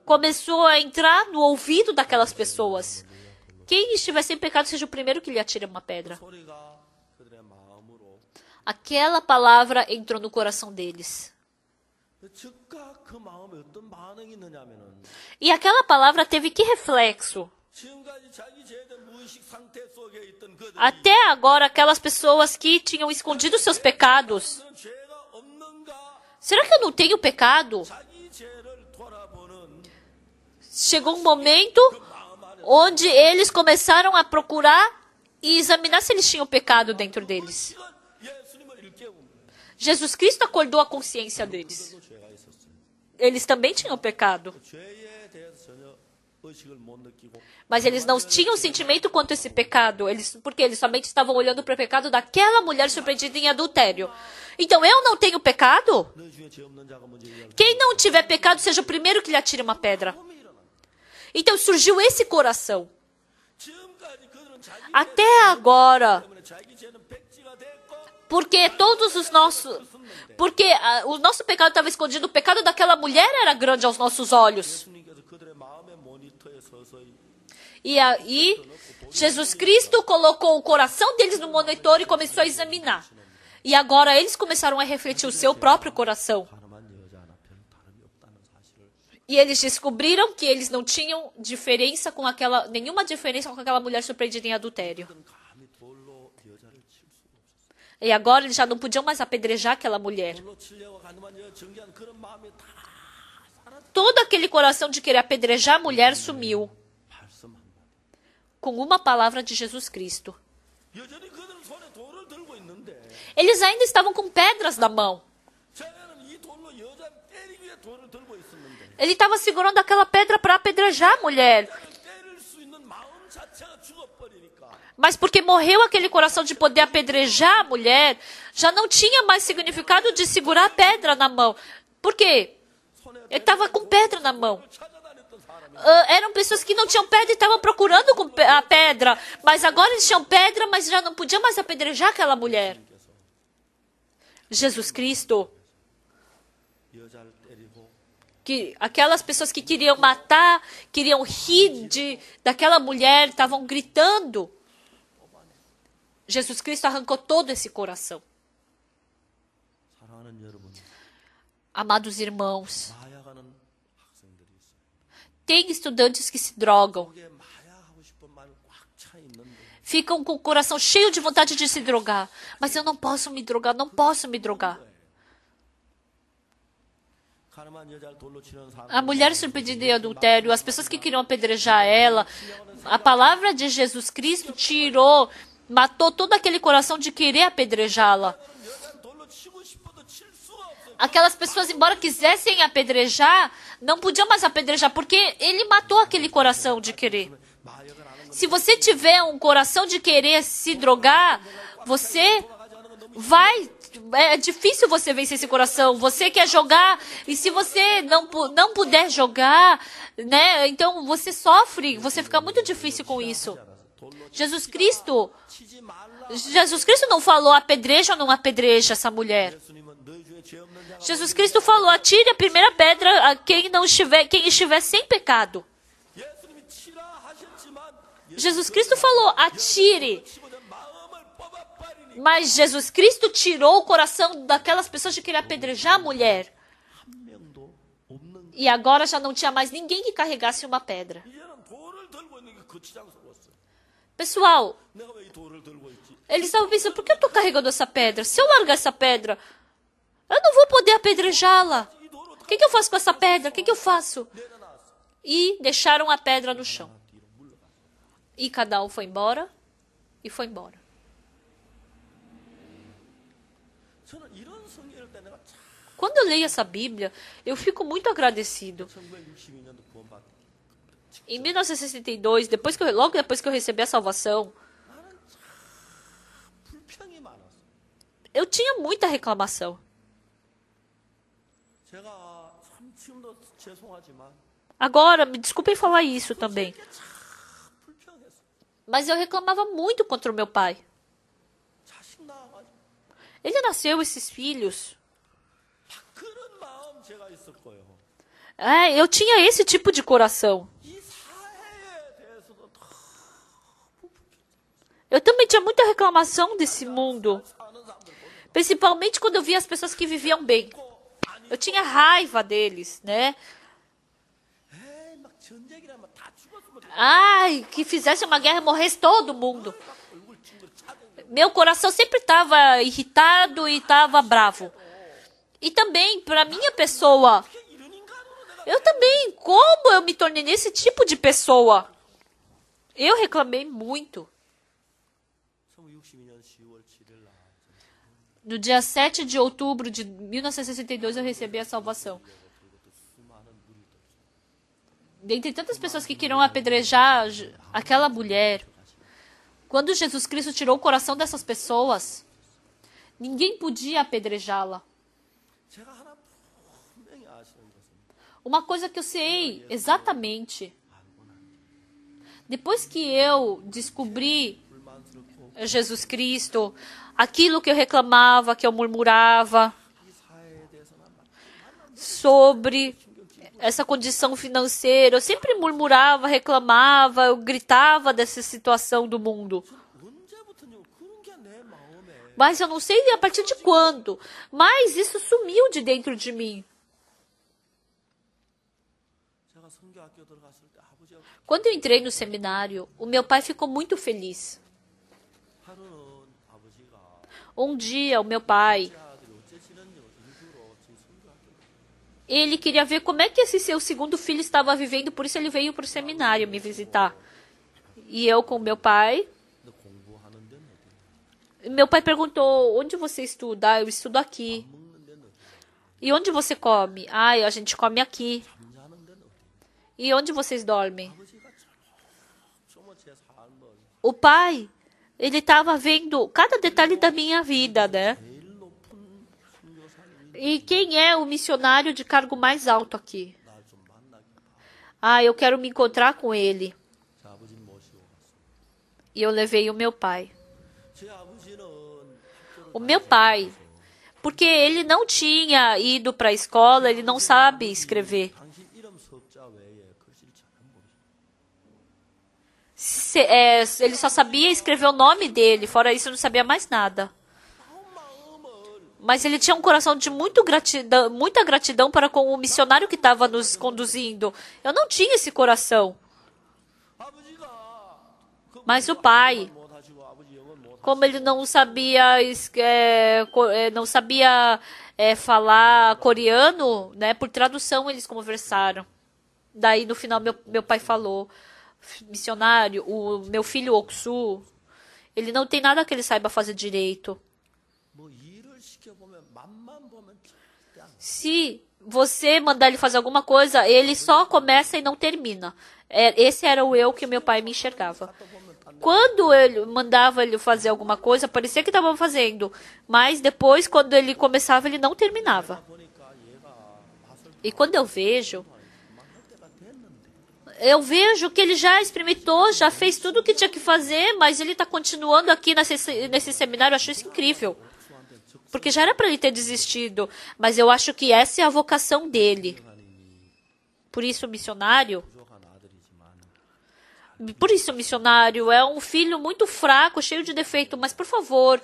começou a entrar no ouvido daquelas pessoas. Quem estiver sem pecado, seja o primeiro que lhe atire uma pedra. Aquela palavra entrou no coração deles. E aquela palavra teve que reflexo? Até agora, aquelas pessoas que tinham escondido seus pecados. Será que eu não tenho pecado? Chegou um momento onde eles começaram a procurar e examinar se eles tinham pecado dentro deles. Jesus Cristo acordou a consciência deles. Eles também tinham pecado. Mas eles não tinham sentimento quanto a esse pecado. Porque eles somente estavam olhando para o pecado daquela mulher surpreendida em adultério. Então eu não tenho pecado? Quem não tiver pecado, seja o primeiro que lhe atire uma pedra. Então surgiu esse coração. Até agora, porque o nosso pecado estava escondido, o pecado daquela mulher era grande aos nossos olhos. E aí, Jesus Cristo colocou o coração deles no monitor e começou a examinar. E agora eles começaram a refletir o seu próprio coração. E eles descobriram que eles não tinham nenhuma diferença com aquela mulher surpreendida em adultério. E agora eles já não podiam mais apedrejar aquela mulher. Todo aquele coração de querer apedrejar a mulher sumiu. com uma palavra de Jesus Cristo. 여전히 그들은 손에 돌을 들고 있는데 Eles ainda estavam com pedras na mão. 쟤는 이 돌로 여자 때리기 위해 돌을 들고 있었는데 Ele estava segurando aquela pedra para apedrejar a mulher. 때릴 수 있는 마음 자체가 죽어버리니까 Mas porque morreu aquele coração de poder apedrejar a mulher, já não tinha mais significado de segurar a pedra na mão. Por quê? Ele estava com pedra na mão. 찾아다녔던 사람이 Eram pessoas que não tinham pedra e estavam procurando a pedra. Mas agora eles tinham pedra, mas já não podiam mais apedrejar aquela mulher. Jesus Cristo, 여자를 때리고 que aquelas pessoas que queriam matar, queriam rir daquela mulher, estavam gritando. Jesus Cristo arrancou todo esse coração. 사랑하는 여러분, Amados irmãos, 마약하는 학생들이 있어요. tem estudantes que se drogam. 그게 마약하고 싶은 마음이 꽉 차 있는데 Ficam com o coração cheio de vontade de se drogar. Mas eu não posso me drogar, não posso me drogar. 가늠한 여자를 돌로 치는 사람 A mulher surpreendida em adultério, as pessoas que queriam apedrejar ela, a palavra de Jesus Cristo tirou, matou todo aquele coração de querer apedrejá-la. 여자를 돌로 치고 싶어도 칠 수가 없어요. Aquelas pessoas, embora quisessem apedrejar, não podiam mais apedrejar, porque ele matou aquele coração de querer. 마약을 안 하는 Se você tiver um coração de querer se drogar, você vai. É difícil você vencer esse coração. Você quer jogar, e se você não puder jogar, né? Então você sofre, você fica muito difícil com isso. Jesus Cristo não falou apedreja ou não apedreja essa mulher. 예수님은 너희 중에 죄 없는 자가 Jesus Cristo falou atire a primeira pedra a quem estiver sem pecado. 예수님이 치라 하셨지만 Jesus Cristo falou atire. 치고는 마음을 뽑아버리니 Mas Jesus Cristo tirou o coração daquelas pessoas de querer apedrejar a mulher. 한 명도 없는 E agora já não tinha mais ninguém que carregasse uma pedra. 이제는 돌을 들고 있는 게 거치장스러웠어요. Pessoal, 내가 왜 이 돌을 들고 있지? eles estavam pensando, por que eu estou carregando essa pedra? Se eu largar essa pedra, eu não vou poder apedrejá-la. 이 돌을 O que eu faço com essa pedra? O que eu faço? 내려놨어. E deixaram a pedra no chão. 뒤로 물러갔어. E cada um foi embora e foi embora. 저는 이런 성경을 때 내가 참 Quando eu leio essa Bíblia, eu fico muito agradecido. 1962년도 구원받. Em 1962, logo depois que eu recebi a salvação, 나는 참 불평이 많았어. eu tinha muita reclamação. 제가 참 지금도 죄송하지만 Agora, me desculpem falar isso também, 이게 참 불평했어. mas eu reclamava muito contra o meu pai. 자식 낳아가지고 Ele nasceu esses filhos. 그런 마음 제가 있을 거예요. Eu tinha esse tipo de coração. 이 사회에 대해서도 다 Eu também tinha muita reclamação desse mundo, 사는 사람들 보면 principalmente quando eu via as pessoas que viviam bem. Eu tinha raiva deles, né? 에이 막 전쟁이라면 다 죽었으면 Ai, que fizesse uma guerra e morresse todo mundo. 얼굴 찡그려 차대. Meu coração sempre estava irritado e estava bravo. E também, para minha pessoa, 이런 인간으로 내가 eu também, como eu me tornei nesse tipo de pessoa? Eu reclamei muito. 1962년 10월 7일 날 No dia 7 de outubro de 1962, eu recebi a salvação. Dentre tantas pessoas que queriam apedrejar aquela mulher, quando Jesus Cristo tirou o coração dessas pessoas, ninguém podia apedrejá-la. 제가 하나 분명히 아시는 것은 Uma coisa que eu sei exatamente, depois que eu descobri 불만스럽고 Jesus Cristo, aquilo que eu reclamava, que eu murmurava 이 사회에 대해서는 sobre essa condição financeira, eu sempre murmurava, reclamava, eu gritava dessa situação do mundo. 언제부터요 그런 게 내 마음에 Mas eu não sei a partir de quando, mas isso sumiu de dentro de mim. 제가 성교학교 들어갔을 때 아버지가 Quando eu entrei no seminário, o meu pai ficou muito feliz. 하루는 아버지가 Um dia, o meu pai, 아들이 어째지는요 일부러 지금 성교학교 ele queria ver como é que esse seu segundo filho estava vivendo, por isso ele veio para o seminário me visitar. E eu com meu pai. 너 공부하는 데는 어디? Meu pai perguntou, onde você estuda? Ah, eu estudo aqui. 먹는 데는 어디? E onde você come? Ah, a gente come aqui. 잠자는 데는 어디? E onde vocês dormem? 아버지가 정말 제 삶을 O pai, ele estava vendo cada detalhe da minha vida, né? 제일 높은 선교사님이 E quem é o missionário de cargo mais alto aqui? 날 좀 만나게 봐. Ah, eu quero me encontrar com ele. 제 아버지는 모시고 갔어. E eu levei o meu pai. 제 아버지는 학교를 O meu pai, porque ele não tinha ido para a escola, ele não sabe escrever. 당신 이름 석자 외에 글씨를 잘 모르죠. Ele só sabia escrever o nome dele, fora isso não sabia mais nada. Mas ele tinha um coração de muita gratidão para com o missionário que estava nos conduzindo. Eu não tinha esse coração. 아버지가 그 Mas o pai, 못 하시고 아버지 영어 못 como ele não sabia, falar coreano, né? Por tradução eles conversaram. Daí no final meu pai falou, missionário, o meu filho Oksu, ele não tem nada que ele saiba fazer direito. 뭐 일을 시켜보면 맛만 보면 절대 안 Se você mandar ele fazer alguma coisa, ele só começa e não termina. Esse era o eu que o meu pai me enxergava. Quando ele mandava ele fazer alguma coisa, parecia que estava fazendo. Mas depois, quando ele começava, ele não terminava. 보니까 얘가 맛을 E quando eu vejo 만날 때가 됐는데 que ele já experimentou, já fez tudo o que tinha que fazer, mas ele está continuando aqui nesse seminário. Eu acho isso incrível. Porque já era para ele ter desistido. Mas eu acho que essa é a vocação dele. Por isso, o missionário 부족한 아들이지만 é um filho muito fraco, cheio de defeito. Mas, por favor,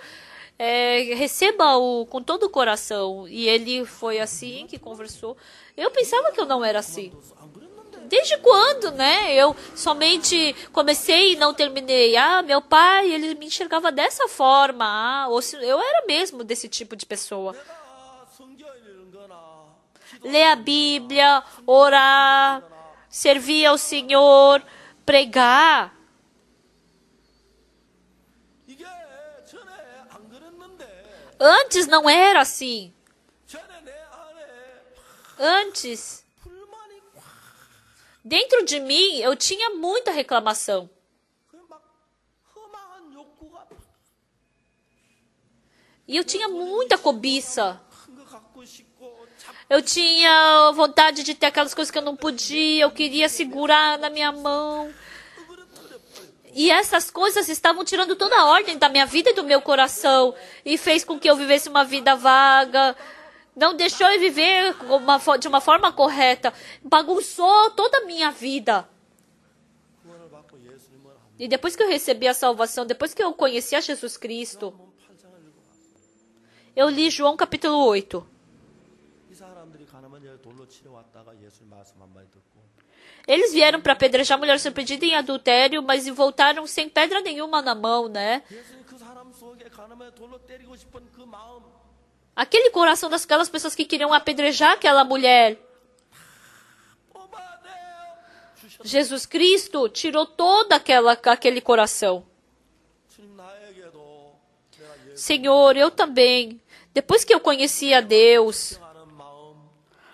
receba-o com todo o coração. E ele foi assim que conversou. Eu pensava que eu não era assim. 안 그랬는데 Desde quando, né? Eu somente comecei e não terminei. Ah, meu pai, ele me enxergava dessa forma. Ah, eu era mesmo desse tipo de pessoa. 내가 성경 읽는 거나 Ler a Bíblia, orar, servir ao Senhor, pregar. 이게 전에 안 그랬는데 Antes não era assim. 전에 내 안에 Antes, 불만이 꽉 dentro de mim, eu tinha muita reclamação. 막 허망한 욕구가 E eu tinha muita cobiça. 큰 거 갖고 싶고 잡 Eu tinha vontade de ter aquelas coisas que eu não podia. Eu queria segurar na minha mão. E essas coisas estavam tirando toda a ordem da minha vida e do meu coração. E fez com que eu vivesse uma vida vaga. Não deixou eu viver de uma forma correta. Bagunçou toda a minha vida. 구원을 받고 예수님을 한 E depois que eu recebi a salvação, depois que eu conheci a Jesus Cristo, 번 8장을 읽어봤어. eu li João capítulo 8. 이 사람들이 가나면 여기 돌로 치러 왔다가 예수님 말씀 한마디 듣고 Eles vieram para apedrejar a mulher surpreendida em adultério, mas voltaram sem pedra nenhuma na mão, né? 예수님 그 사람 속에 가나면 돌로 때리고 싶은 그 마음 Aquele coração daquelas pessoas que queriam apedrejar aquela mulher. 뽑아야 돼요. 주셨. Jesus Cristo tirou todo aquele coração. 주님 나에게도 내가 예수 Senhor, eu também. Depois que eu conheci a Deus, 하는 마음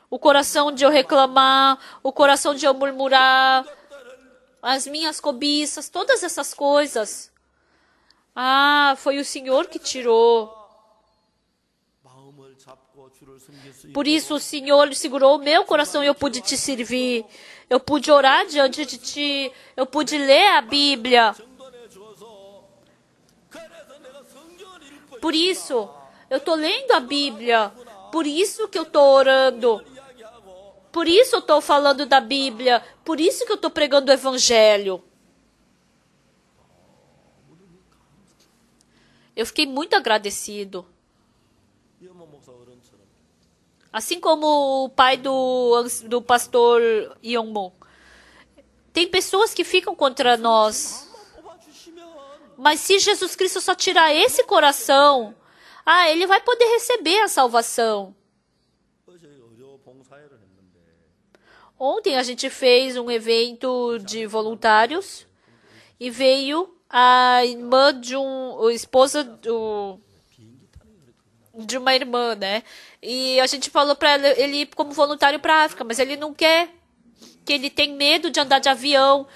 o coração de eu reclamar, o coração de eu murmurar, as minhas cobiças, todas essas coisas. Ah, foi o Senhor que tirou. 마음을 잡고 주를 섬길 수 Por 있고 isso o Senhor segurou o meu coração e eu pude te servir. Eu pude orar diante de ti. Eu pude ler a Bíblia. 정돈해 줘서 그래서 내가 성경을 읽고 Por isso, eu estou lendo a Bíblia. Por isso que eu estou orando. 이야기하고 Por isso eu estou falando da Bíblia. Por isso que eu estou pregando o Evangelho. Eu fiquei muito agradecido. 이어모 목사 어른처럼 Assim como o pai do pastor Yongmo. Tem pessoas que ficam contra nós. 마음만 뽑아주시면 Mas se Jesus Cristo só tirar esse coração, ele vai poder receber a salvação. 어제 의료 봉사회를 했는데 Ontem a gente fez um evento de voluntários e veio a irmã esposa de uma irmã, né? E a gente falou para ele ir como voluntário para a África, mas ele não quer, que ele tem medo de andar de avião.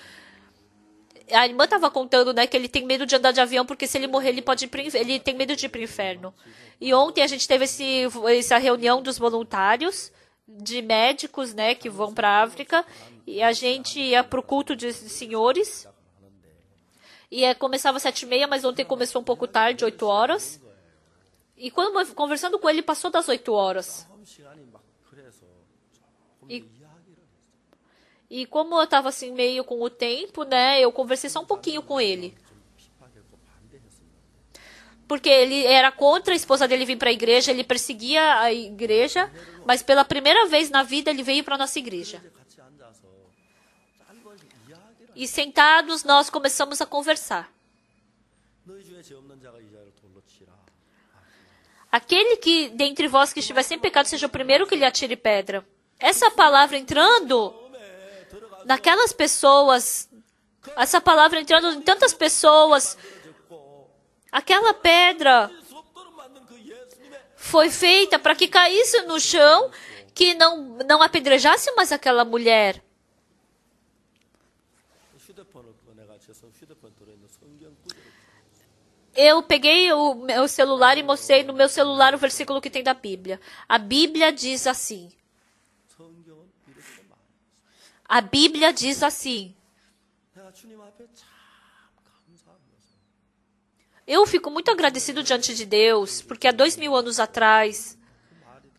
A irmã estava contando, né, que ele tem medo de andar de avião porque se ele morrer ele pode ir ele tem medo de ir para o inferno. E ontem a gente teve essa reunião dos voluntários, de médicos, né, que vão para a África, e a gente ia para o culto de senhores. E começava às 7h30, mas ontem começou um pouco tarde, 8 horas. E quando conversando com ele, passou das 8 horas. E como eu estava assim meio com o tempo, né, eu conversei só um pouquinho com ele. Porque ele era contra a esposa dele vir para a igreja, ele perseguia a igreja, mas pela primeira vez na vida ele veio para a nossa igreja. E sentados nós começamos a conversar. Aquele que dentre vós que estiver sem pecado seja o primeiro que lhe atire pedra. Essa palavra entrando naquelas pessoas, essa palavra entrando em tantas pessoas, aquela pedra foi feita para que caísse no chão, que não apedrejasse mais aquela mulher. Eu peguei o meu celular e mostrei no meu celular o versículo que tem da Bíblia. A Bíblia diz assim. A Bíblia diz assim. Eu fico muito agradecido diante de Deus, porque há 2000 anos atrás,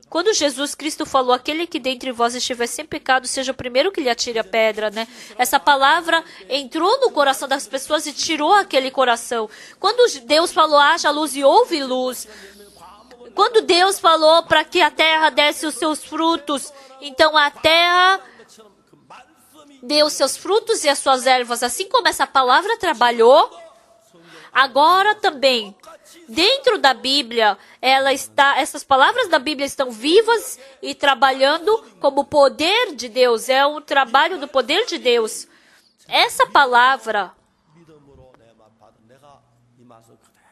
quando Jesus Cristo falou, aquele que dentre vós estiver sem pecado, seja o primeiro que lhe atire a pedra, né? Essa palavra entrou no coração das pessoas e tirou aquele coração. Quando Deus falou, haja luz e houve luz. Quando Deus falou para que a terra desse os seus frutos, então a terra deu os seus frutos e as suas ervas. Assim como essa palavra trabalhou, agora também, dentro da Bíblia, essas palavras da Bíblia estão vivas e trabalhando como poder de Deus. É um trabalho do poder de Deus. Essa palavra,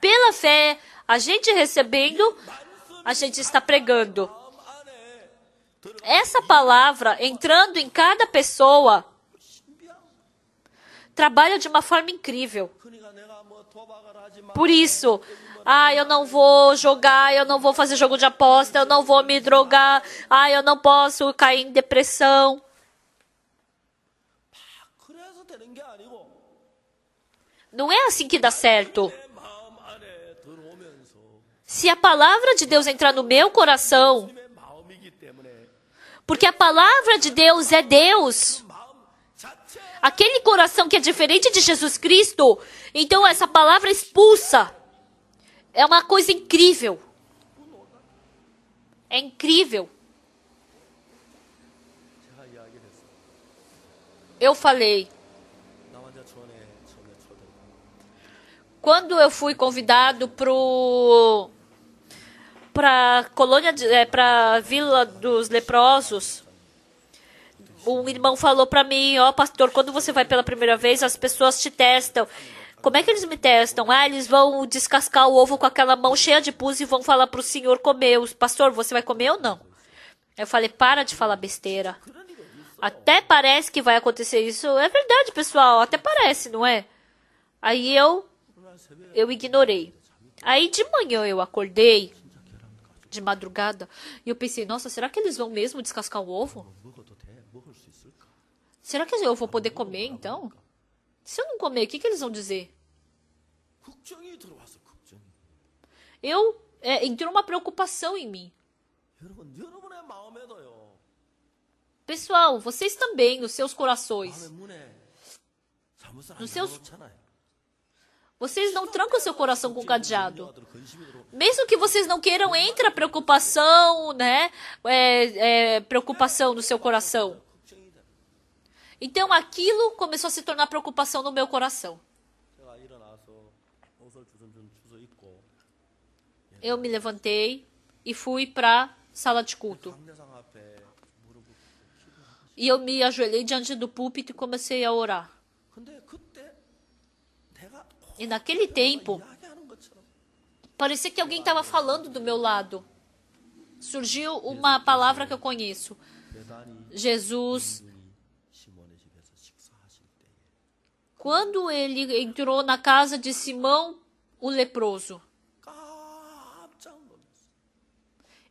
pela fé, a gente recebendo, a gente está pregando. Essa palavra entrando em cada pessoa trabalha de uma forma incrível. Por isso, eu não vou jogar, eu não vou fazer jogo de aposta, eu não vou me drogar, eu não posso cair em depressão. Não é assim que dá certo. Se a palavra de Deus entrar no meu coração, porque a palavra de Deus é Deus, aquele coração que é diferente de Jesus Cristo, então essa palavra expulsa. É uma coisa incrível. É incrível. Eu falei. Quando eu fui convidado para colônia, para Vila dos Leprosos, um irmão falou para mim, pastor, quando você vai pela primeira vez, as pessoas te testam. Como é que eles me testam? Eles vão descascar o ovo com aquela mão cheia de pus e vão falar para o senhor comer. Pastor, você vai comer ou não? Eu falei, para de falar besteira. Até parece que vai acontecer isso. É verdade, pessoal, até parece, não é? Aí eu ignorei. Aí de manhã eu acordei, de madrugada, e eu pensei, nossa, será que eles vão mesmo descascar o ovo? Será que eu vou poder comer, então? Se eu não comer, o que eles vão dizer? Entrou uma preocupação em mim. Pessoal, vocês também, nos seus corações. Vocês não trancam seu coração com cadeado. Mesmo que vocês não queiram, entra preocupação, né? Preocupação no seu coração. Então aquilo começou a se tornar preocupação no meu coração. Eu me levantei e fui para a sala de culto. E eu me ajoelhei diante do púlpito e comecei a orar. E naquele tempo, parecia que alguém estava falando do meu lado. Surgiu uma palavra que eu conheço. Jesus, quando ele entrou na casa de Simão, o leproso,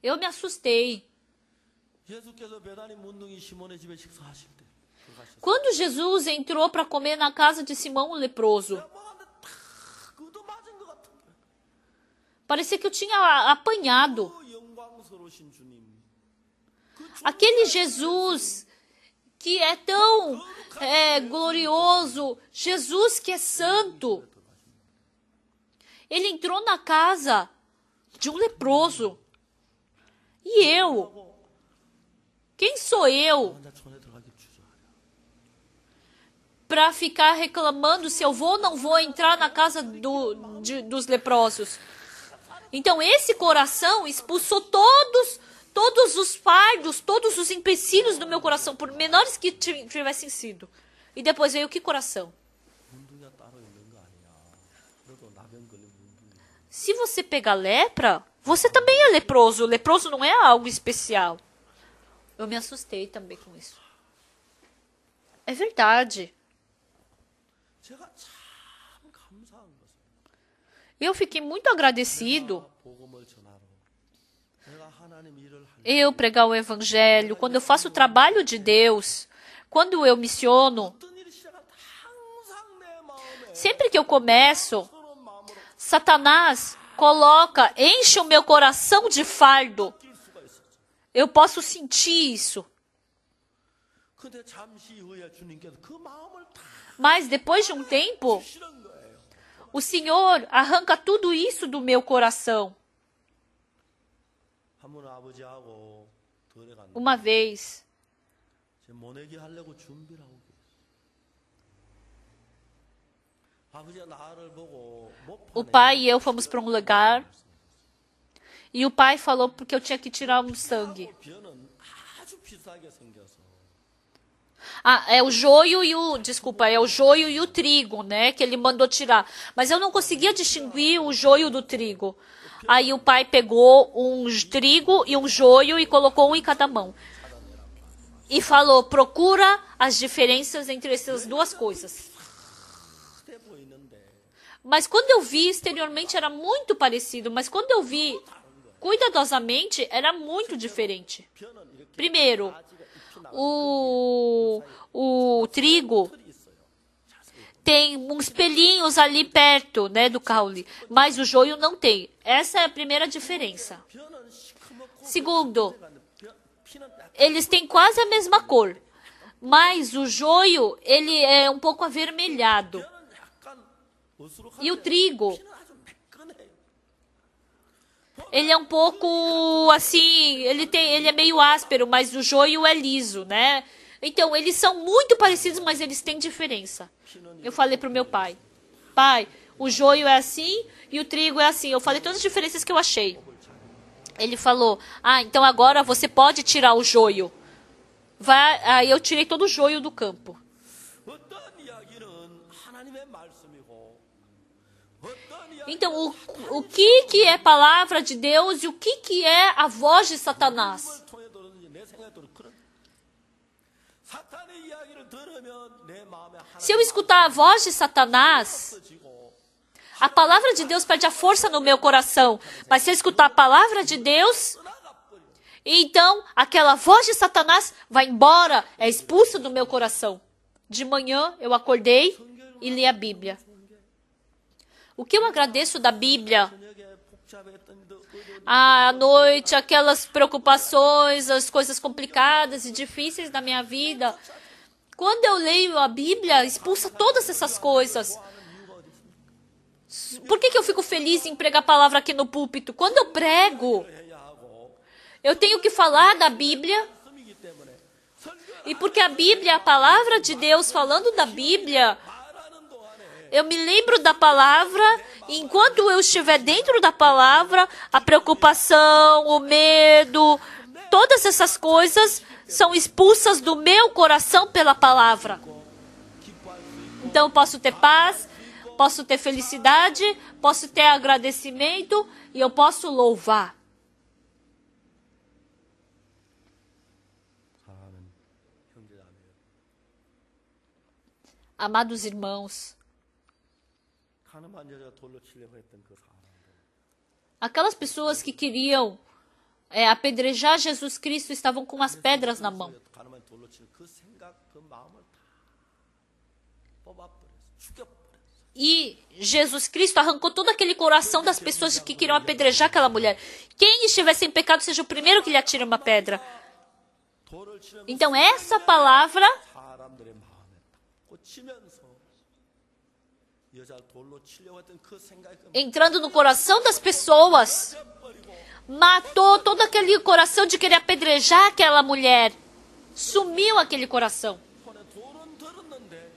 eu me assustei. Quando Jesus entrou para comer na casa de Simão, o leproso, parecia que eu tinha apanhado. Aquele Jesus que é tão glorioso, Jesus que é santo, ele entrou na casa de um leproso. E eu? Quem sou eu para ficar reclamando se eu vou ou não vou entrar na casa dos leprosos? Então esse coração expulsou todos os fardos, todos os empecilhos do meu coração, por menores que tivessem sido. E depois veio que coração? Se você pegar lepra, você também é leproso. O leproso não é algo especial. Eu me assustei também com isso. É verdade. Eu fiquei muito agradecido. Eu pregar o evangelho, quando eu faço o trabalho de Deus, quando eu missiono, sempre que eu começo, Satanás enche o meu coração de fardo. Eu posso sentir isso. Mas depois de um tempo, o Senhor arranca tudo isso do meu coração. Uma vez, o pai e eu fomos para um lugar e o pai falou porque eu tinha que tirar um sangue. É o joio e o trigo, né, que ele mandou tirar. Mas eu não conseguia distinguir o joio do trigo. Aí o pai pegou um trigo e um joio e colocou um em cada mão. E falou, procura as diferenças entre essas duas coisas. Mas quando eu vi, exteriormente era muito parecido. Mas quando eu vi cuidadosamente, era muito diferente. Primeiro, o trigo tem uns pelinhos ali perto, né, do caule, mas o joio não tem. Essa é a primeira diferença. Segundo, eles têm quase a mesma cor, mas o joio, ele é um pouco avermelhado. E o trigo, ele é um pouco assim, ele é meio áspero, mas o joio é liso, né? Então, eles são muito parecidos, mas eles têm diferença. Eu falei para o meu pai, pai, o joio é assim e o trigo é assim. Eu falei todas as diferenças que eu achei. Ele falou, então agora você pode tirar o joio. Aí eu tirei todo o joio do campo. Então, o que é palavra de Deus e o que é a voz de Satanás? Se eu escutar a voz de Satanás, a palavra de Deus perde a força no meu coração. Mas se eu escutar a palavra de Deus, então aquela voz de Satanás vai embora, é expulsa do meu coração. De manhã eu acordei e li a Bíblia. O que eu agradeço da Bíblia? À noite, aquelas preocupações, as coisas complicadas e difíceis da minha vida. Quando eu leio a Bíblia, expulsa todas essas coisas. Por que eu fico feliz em pregar a palavra aqui no púlpito? Quando eu prego, eu tenho que falar da Bíblia. E porque a Bíblia é a palavra de Deus, falando da Bíblia, eu me lembro da palavra, e enquanto eu estiver dentro da palavra, a preocupação, o medo, todas essas coisas são expulsas do meu coração pela palavra. Então eu posso ter paz, posso ter felicidade, posso ter agradecimento e eu posso louvar. 사랑하는 형제자매요. Amados irmãos, 가늠한 여자가 돌로 치려고 했던 그 사람들. aquelas pessoas que queriam apedrejar Jesus Cristo estavam com as pedras na mão. 가늠한 돌로 치는 그 생각, 그 마음을 다 뽑아버렸어. 죽여버렸어. E Jesus Cristo arrancou todo aquele coração das pessoas que queriam apedrejar aquela mulher. Quem estivesse em pecado seja o primeiro que lhe atire uma pedra. 돌을 치는 Então essa palavra, 사람들의 마음에 딱 꽂히면서 여자를 돌로 치려고 했던 그 생각이 entrando no coração das pessoas, matou todo aquele coração de querer apedrejar aquela mulher. Sumiu aquele coração. 손에 돌은 들었는데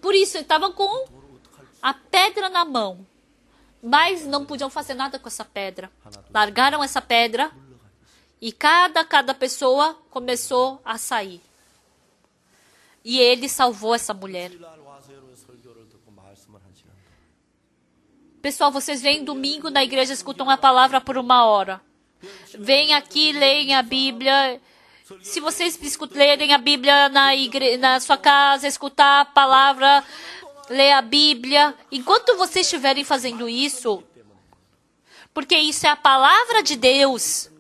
Por isso, estavam com 돌을 어떡할 a pedra na mão. Mas não podiam fazer nada com essa pedra. Largaram essa pedra e cada pessoa começou a sair. E ele salvou essa mulher. 날 와서 여러분 설교를 듣고 말씀을 한 시간. Pessoal, vocês vêm domingo na igreja, escutam a palavra por 1 hora. Vêm aqui, leem a Bíblia. Se vocês lerem a Bíblia na sua casa, escutar a palavra, ler a Bíblia, enquanto vocês estiverem fazendo isso, porque isso é a palavra de Deus,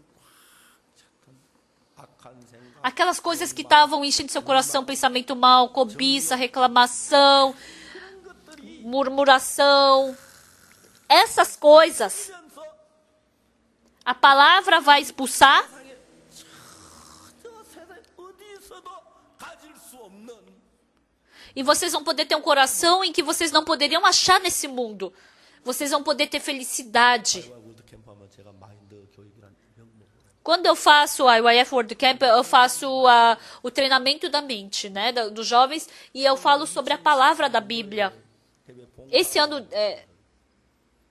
악한 생각, aquelas coisas que estavam enchendo seu coração, pensamento mal, cobiça, reclamação, murmuração, essas coisas, a palavra vai expulsar. 저 세상에 어디 있어도 가질 수 없는 E vocês vão poder ter um coração em que vocês não poderiam achar nesse mundo. Vocês vão poder ter felicidade. 월드 캠프 하면 제가 마인드 교육이라는 명목으로 Quando eu faço a IYF World Camp, eu faço o treinamento da mente, né, dos jovens, e eu falo sobre a palavra da Bíblia. 해외 봉 Esse ano,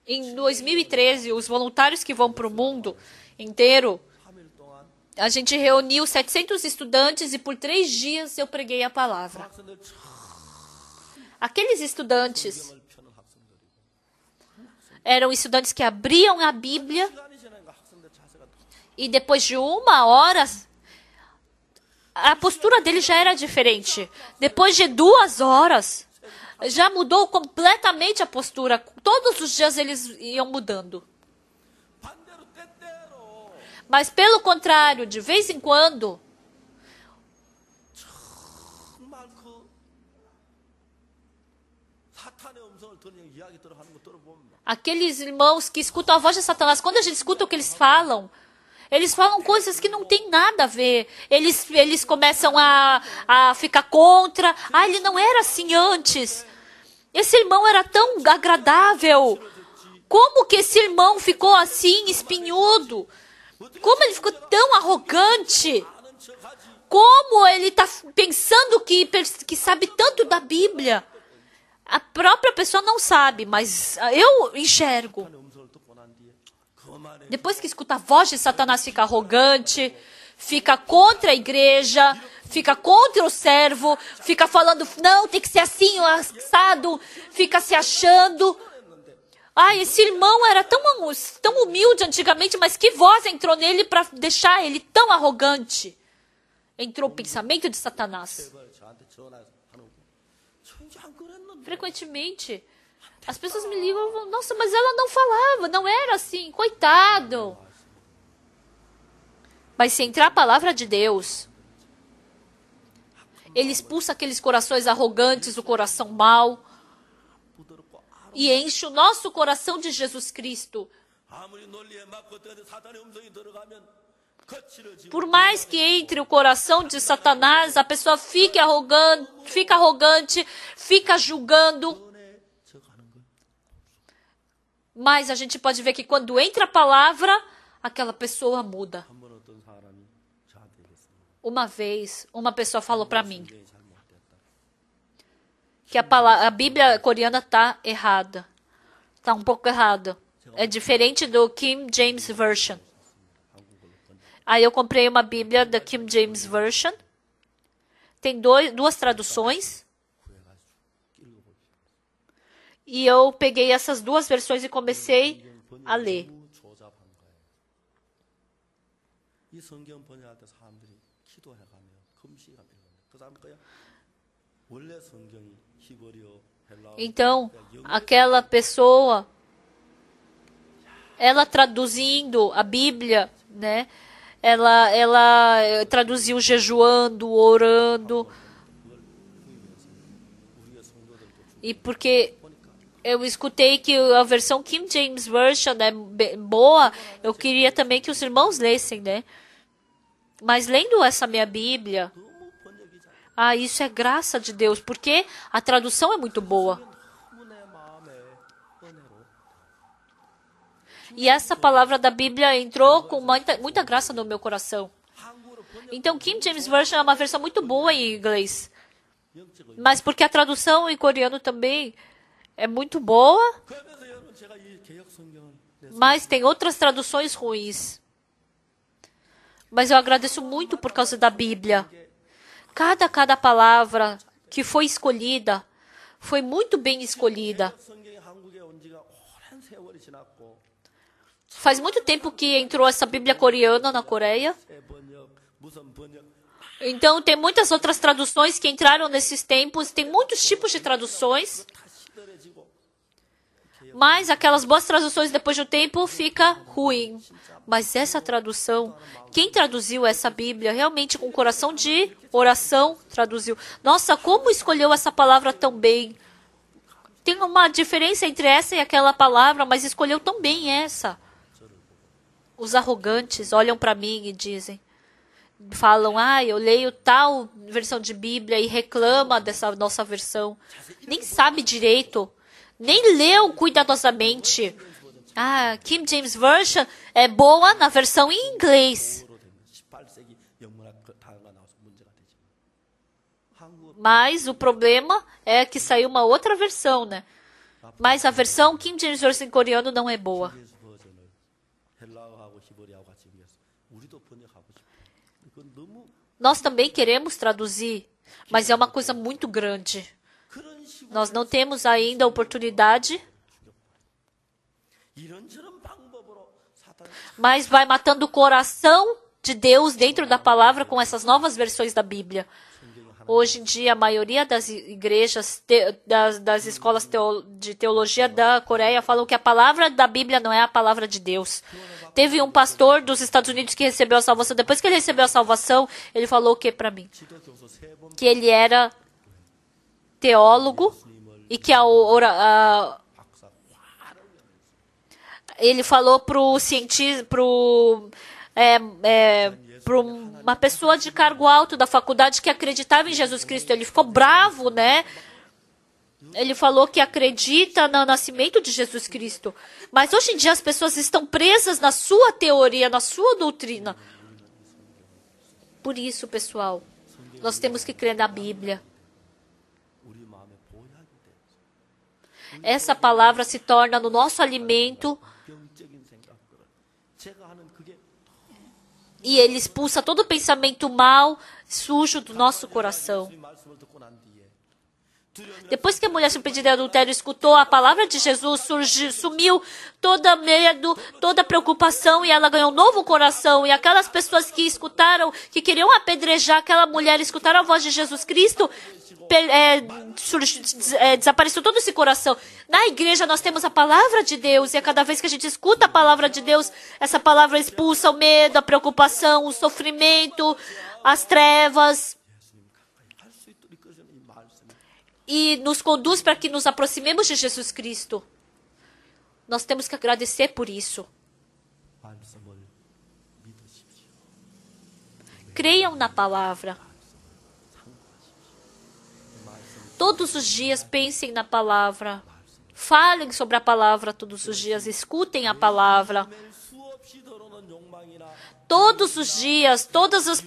em 2013, os voluntários que vão para o mundo inteiro, 3일 동안 a gente reuniu 700 estudantes e por 3 dias eu preguei a palavra. 학생들 처음 Aqueles estudantes 을 펴는 학생들이고 eram estudantes que abriam a Bíblia 시간이 지나니까 학생들 자세가 더 e depois de 1 hora, a postura dele já era diferente. Depois de 2 horas, já mudou completamente a postura. Todos os dias eles iam mudando. 반대로 때때로 Mas pelo contrário, de vez em quando, 정말 그 사탄의 음성을 들으니 이야기 들어가는 거 들어보면 aqueles irmãos que escutam a voz de Satanás, quando a gente escuta o que eles falam coisas que não tem nada a ver. Eles começam a ficar contra. Ah, ele não era assim antes. Esse irmão era tão agradável. Como que esse irmão ficou assim, espinhudo? Como ele ficou tão arrogante? 아는 척하지 Como ele está pensando que sabe tanto da Bíblia? A própria pessoa não sabe, mas eu enxergo. 사탄의 음성을 듣고 난 뒤에 그만해 Depois que escuta a voz de Satanás, fica arrogante, fica contra a igreja, fica contra o servo, fica falando, não, tem que ser assim, o assado, fica se achando. Ah, esse irmão era tão humilde antigamente, mas que voz entrou nele para deixar ele tão arrogante? Entrou o pensamento de Satanás. 제발 저한테 전화해서 하는 거 천지 안 그랬는데 Frequentemente, as pessoas me ligam e falam, nossa, mas ela não falava, não era assim, coitado. Mas se entrar a palavra de Deus, ele expulsa aqueles corações arrogantes, o coração mau, 부드럽고 e enche o nosso coração de Jesus Cristo. 아무리 논리에 맞고 어떤 사탄의 음성이 들어가면 거칠어지고 Por mais que entre o coração de Satanás, a pessoa fique arrogante, fica julgando. 변해져가는 걸 Mas a gente pode ver que quando entra a palavra, aquela pessoa muda. 한 번 어떤 사람이 저한테 얘기했습니다. Uma vez, uma pessoa falou para mim 굉장히 잘못됐다. que a Bíblia coreana está errada. Está um pouco errada. É diferente do King James Version. Aí eu comprei uma Bíblia da King James Version. Tem duas traduções. E eu peguei essas duas versões e comecei a ler. 너무 조잡한 거예요. 이 성경 번역할 때 사람들이 기도해가며 금식하며 그 사람 거야. 원래 성경이 히브리어, 헬라어, Então, aquela pessoa, ela traduzindo a Bíblia, né? Ela traduziu jejuando, orando. E porque eu escutei que a versão King James Version é boa, eu queria também que os irmãos lessem, né? Mas lendo essa minha Bíblia, isso é graça de Deus, porque a tradução é muito boa. 너무 내 마음에 은혜로 E essa palavra da Bíblia entrou com muita graça no meu coração. 한국어로 Então, King James Version é uma versão muito boa em inglês. 번역적으로 Mas porque a tradução em coreano também é muito boa, 그러면서 여러분 제가 이 개역 성경을 mas tem outras traduções ruins. Mas eu agradeço muito por causa da Bíblia. Cada palavra que foi escolhida foi muito bem escolhida. 성경이 한국에 온 지가 오랜 세월이 지났고 Faz muito tempo que entrou essa Bíblia coreana na Coreia. 새 번역 무슨 번역 Então, tem muitas outras traduções que entraram nesses tempos. Tem muitos tipos de traduções. 다 시들해지고 Mas aquelas boas traduções, depois de um tempo, fica ruim. Mas essa tradução, quem traduziu essa Bíblia, realmente com coração de oração, traduziu. Nossa, como escolheu essa palavra tão bem. Tem uma diferença entre essa e aquela palavra, mas escolheu tão bem essa. Os arrogantes olham para mim e dizem, falam, eu leio tal versão de Bíblia e reclama dessa nossa versão. Nem sabe direito, nem leu cuidadosamente. King James Version é boa na versão em inglês. 18세기 영문학 단어가 나와서 문제가 되지. 한국 Mas o problema é que saiu uma outra versão, né? Mas a versão King James Version em coreano não é boa. 예수 버전을 헬라어하고 히브리어하고 같이 비교해서 우리도 번역하고 싶어. 그건 너무 Nós também queremos traduzir, mas é uma coisa muito grande. 그런 식으로 Nós não temos ainda a oportunidade, 이런저런 방법으로 사탄이 mas vai matando o coração de Deus dentro da palavra com essas novas versões da Bíblia. Hoje em dia, a maioria das igrejas, das escolas de teologia da Coreia falam que a palavra da Bíblia não é a palavra de Deus. Teve um pastor dos Estados Unidos que recebeu a salvação. Depois que ele recebeu a salvação, ele falou o que para mim? 지도교수 세 번 Que ele era teólogo e que 박사 ele falou pro cientista, pro uma pessoa de cargo alto da faculdade que acreditava em Jesus Cristo. Ele ficou bravo, né? Ele falou que acredita no nascimento de Jesus Cristo. Mas hoje em dia as pessoas estão presas na sua teoria, na sua doutrina. Por isso, pessoal, nós temos que crer na Bíblia. 우리 마음에 보약이 돼. Essa palavra se torna no nosso alimento 병적인 생각들을 제가 하는 그게 e ele expulsa todo pensamento mal, sujo do nosso coração. 이 말씀을 듣고 난 뒤에 두려움이 Depois que a mulher surpreendida de adultério escutou a palavra de Jesus, sumiu todo medo, toda preocupação e ela ganhou um novo coração. E aquelas pessoas que escutaram, que queriam apedrejar aquela mulher, escutaram a voz de Jesus Cristo, desapareceu todo esse coração. Na igreja nós temos a palavra de Deus e a cada vez que a gente escuta a palavra de Deus, essa palavra expulsa o medo, a preocupação, o sofrimento, as trevas. 할 수 있도록 이끌어주는 이 말씀. E nos conduz para que nos aproximemos de Jesus Cristo. Nós temos que agradecer por isso. 말씀을 믿으십시오. Creiam na palavra. Todos os dias pensem na palavra. Falem sobre a palavra todos os dias. Escutem a palavra. 매일 수없이 들어오는 욕망이나 Todos os dias, todas as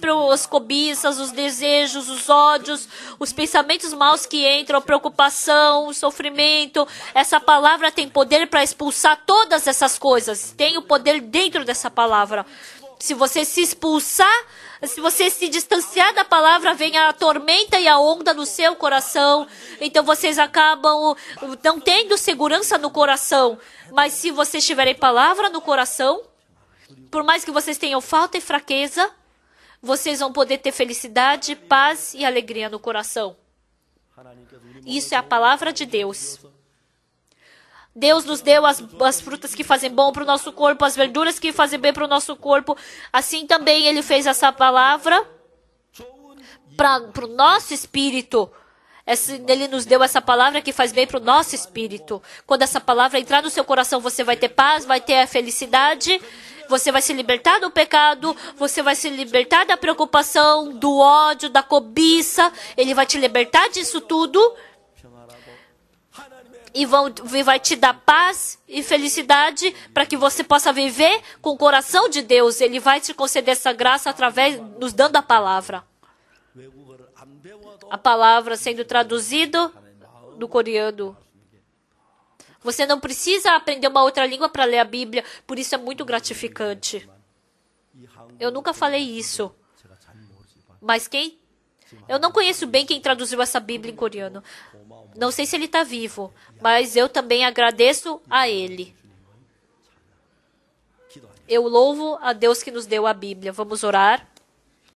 cobiças, os desejos, os ódios, os pensamentos maus que entram, a preocupação, o sofrimento. Essa palavra tem poder para expulsar todas essas coisas. Tem o poder dentro dessa palavra. Se você se expulsar, se você se distanciar da palavra, vem a tormenta e a onda no seu coração. Então vocês acabam não tendo segurança no coração. Mas se vocês tiverem palavra no coração, por mais que vocês tenham falta e fraqueza, vocês vão poder ter felicidade, paz e alegria no coração. Isso é a palavra de Deus. Deus nos deu as frutas que fazem bom para o nosso corpo, as verduras que fazem bem para o nosso corpo. Assim também Ele fez essa palavra para o nosso espírito. Ele nos deu essa palavra que faz bem para o nosso espírito. Quando essa palavra entrar no seu coração, você vai ter paz, vai ter a felicidade. Você vai se libertar do pecado, você vai se libertar da preocupação, do ódio, da cobiça. Ele vai te libertar disso tudo. E vai te dar paz e felicidade para que você possa viver com o coração de Deus. Ele vai te conceder essa graça através, nos dando a palavra. A palavra sendo traduzida do coreano. Você não precisa aprender uma outra língua para ler a Bíblia, por isso é muito gratificante. Eu nunca falei isso. Mas eu não conheço bem quem traduziu essa Bíblia em coreano. Não sei se ele está vivo, mas eu também agradeço a ele. Eu louvo a Deus que nos deu a Bíblia. Vamos orar.